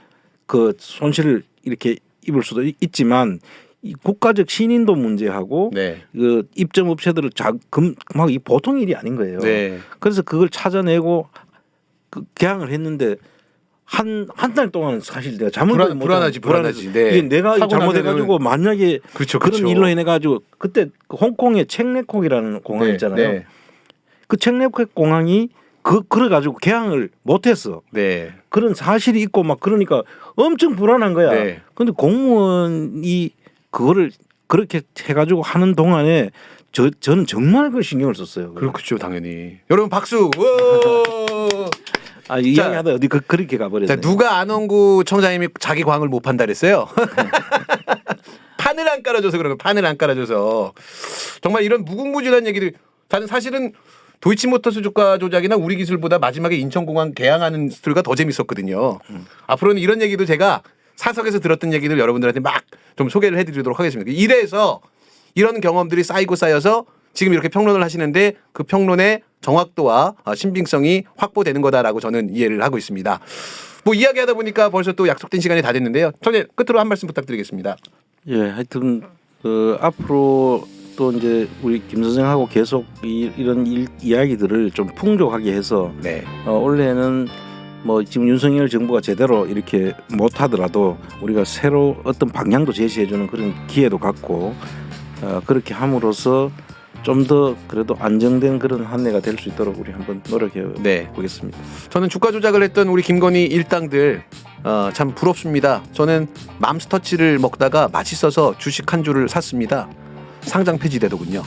그 손실을 이렇게 입을 수도 있지만 이 국가적 신인도 문제하고 네. 그 입점 업체들을 막 이 보통 일이 아닌 거예요. 네. 그래서 그걸 찾아내고 그 개항을 했는데 한 달 동안은 사실 내가 잠을 불안하지. 네. 이게 내가 사고 잘못해가지고 만약에 그렇죠, 그런 그렇죠. 일로 인해가지고 그때 그 홍콩에 책레콕이라는 공항 네. 있잖아요. 네. 그 책레콕 공항이 그래가지고 개항을 못했어. 네. 그런 사실이 있고 막 그러니까 엄청 불안한 거야. 네. 근데 공무원이 그거를 그렇게 해가지고 하는 동안에 저는 정말 그 신경을 썼어요. 그렇죠, 당연히. 여러분 박수. 우와! 아 이야기하다 어디 그렇게 가버렸네. 자, 누가 안원구 청장님이 자기 광을 못 판다 그랬어요? 판을 안 깔아줘서 그런 거. 판을 안 깔아줘서 정말 이런 무궁무진한 얘기를 저는 사실은 도이치모터스 주가 조작이나 우리 기술보다 마지막에 인천공항 개항하는 스토리가 더 재밌었거든요. 앞으로는 이런 얘기도 제가 사석에서 들었던 얘기들 여러분들한테 막 좀 소개를 해드리도록 하겠습니다. 이래서 이런 경험들이 쌓이고 쌓여서 지금 이렇게 평론을 하시는데 그 평론의 정확도와 신빙성이 확보되는 거다라고 저는 이해를 하고 있습니다. 뭐 이야기하다 보니까 벌써 또 약속된 시간이 다 됐는데요. 청장님 끝으로 한 말씀 부탁드리겠습니다. 예, 하여튼 앞으로 또 이제 우리 김 선생하고 계속 이런 이야기들을 좀 풍족하게 해서 네. 올해는 뭐 지금 윤석열 정부가 제대로 이렇게 못하더라도 우리가 새로 어떤 방향도 제시해주는 그런 기회도 갖고 그렇게 함으로써 좀 더 그래도 안정된 그런 한 해가 될 수 있도록 우리 한번 노력해 보겠습니다. 저는 주가 조작을 했던 우리 김건희 일당들 참 부럽습니다. 저는 맘스터치를 먹다가 맛있어서 주식 한 주를 샀습니다. 상장 폐지되더군요.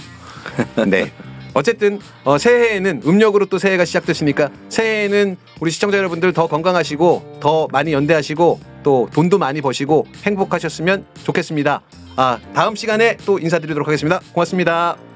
네. 어쨌든 새해에는 음력으로 또 새해가 시작됐으니까 새해에는 우리 시청자 여러분들 더 건강하시고 더 많이 연대하시고 또 돈도 많이 버시고 행복하셨으면 좋겠습니다. 다음 시간에 또 인사드리도록 하겠습니다. 고맙습니다.